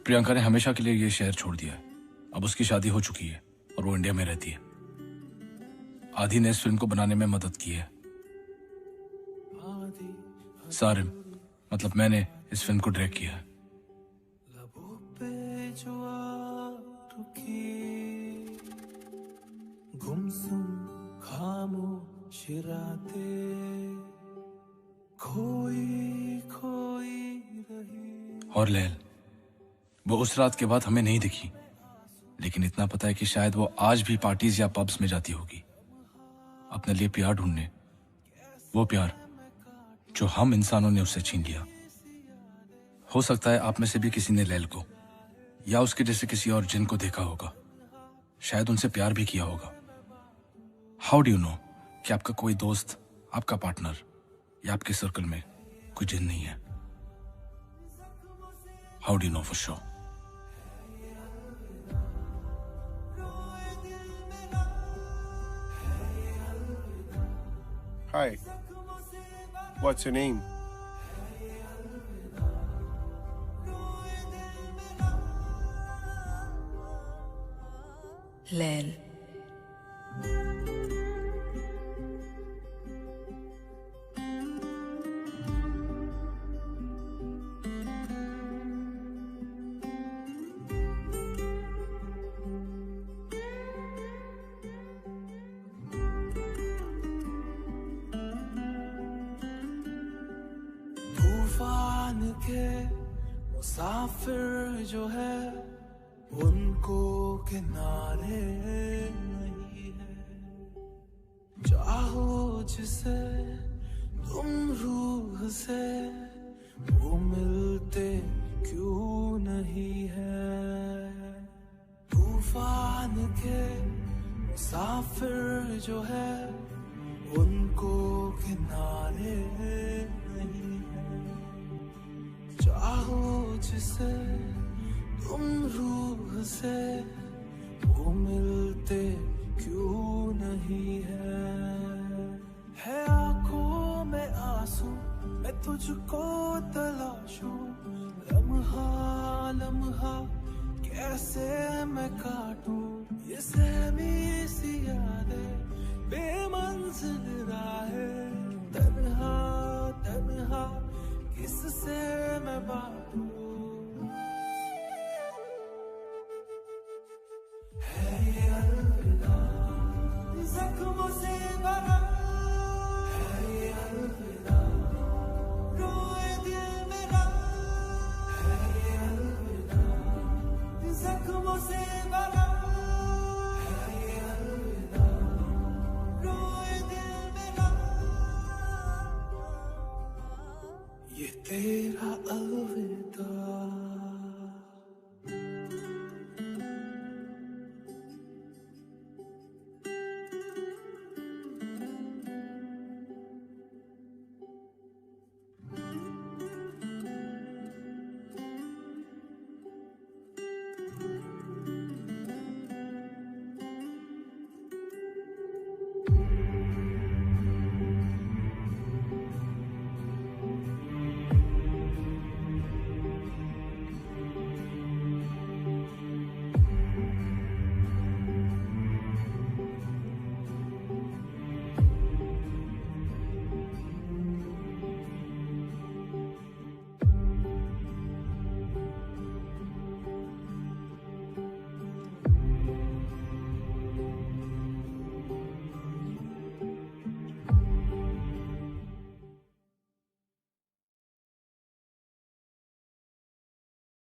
प्रियंका ने हमेशा के लिए ये शहर छोड़ दिया है। अब उसकी शादी हो चुकी है और वो इंडिया में रहती है। आदि ने इस फिल्म को बनाने में मदद की है। सारिम, मतलब मैंने इस फिल्म को डायरेक्ट किया है।
गुमसुम खामोश रातें खोई खोई रही।
और लैल, वो उस रात के बाद हमें नहीं दिखी, लेकिन इतना पता है कि शायद वो आज भी पार्टीज या पब्स में जाती होगी अपने लिए प्यार ढूंढने। वो प्यार जो हम इंसानों ने उससे छीन लिया। हो सकता है आप में से भी किसी ने लैल को या उसके जैसे किसी और जिन को देखा होगा, शायद उनसे प्यार भी किया होगा। हाउ डू यू नो कि आपका कोई दोस्त, आपका पार्टनर या आपके सर्कल में कोई जिन नहीं है? How do you know for sure?
Hi. What's your name?
लैल।
तूफान के मुसाफिर जो है उनको किनारे नहीं है। चाहो जिसे तुम रूह से, वो मिलते क्यों नहीं है। तूफान के मुसाफिर जो है उनको किनारे नहीं है। चाहो जिसे तुम रूह से, वो मिलते क्यों नहीं है आंखों में आंसू मैं तुझको तलाशूं। लम्हा लम्हा कैसे मैं काटूं ये सहमी सी यादें, बेमंजिल राहें। तन्हा तन्हा किससे मैं बांटूं। है ये अलविदा जख्मों से भरा, है ये अलविदा रोए दिल मेरा। है ये अलविदा जख्मों से भरा, है ये अलविदा रोए दिल मेरा। ये तेरा अलविदा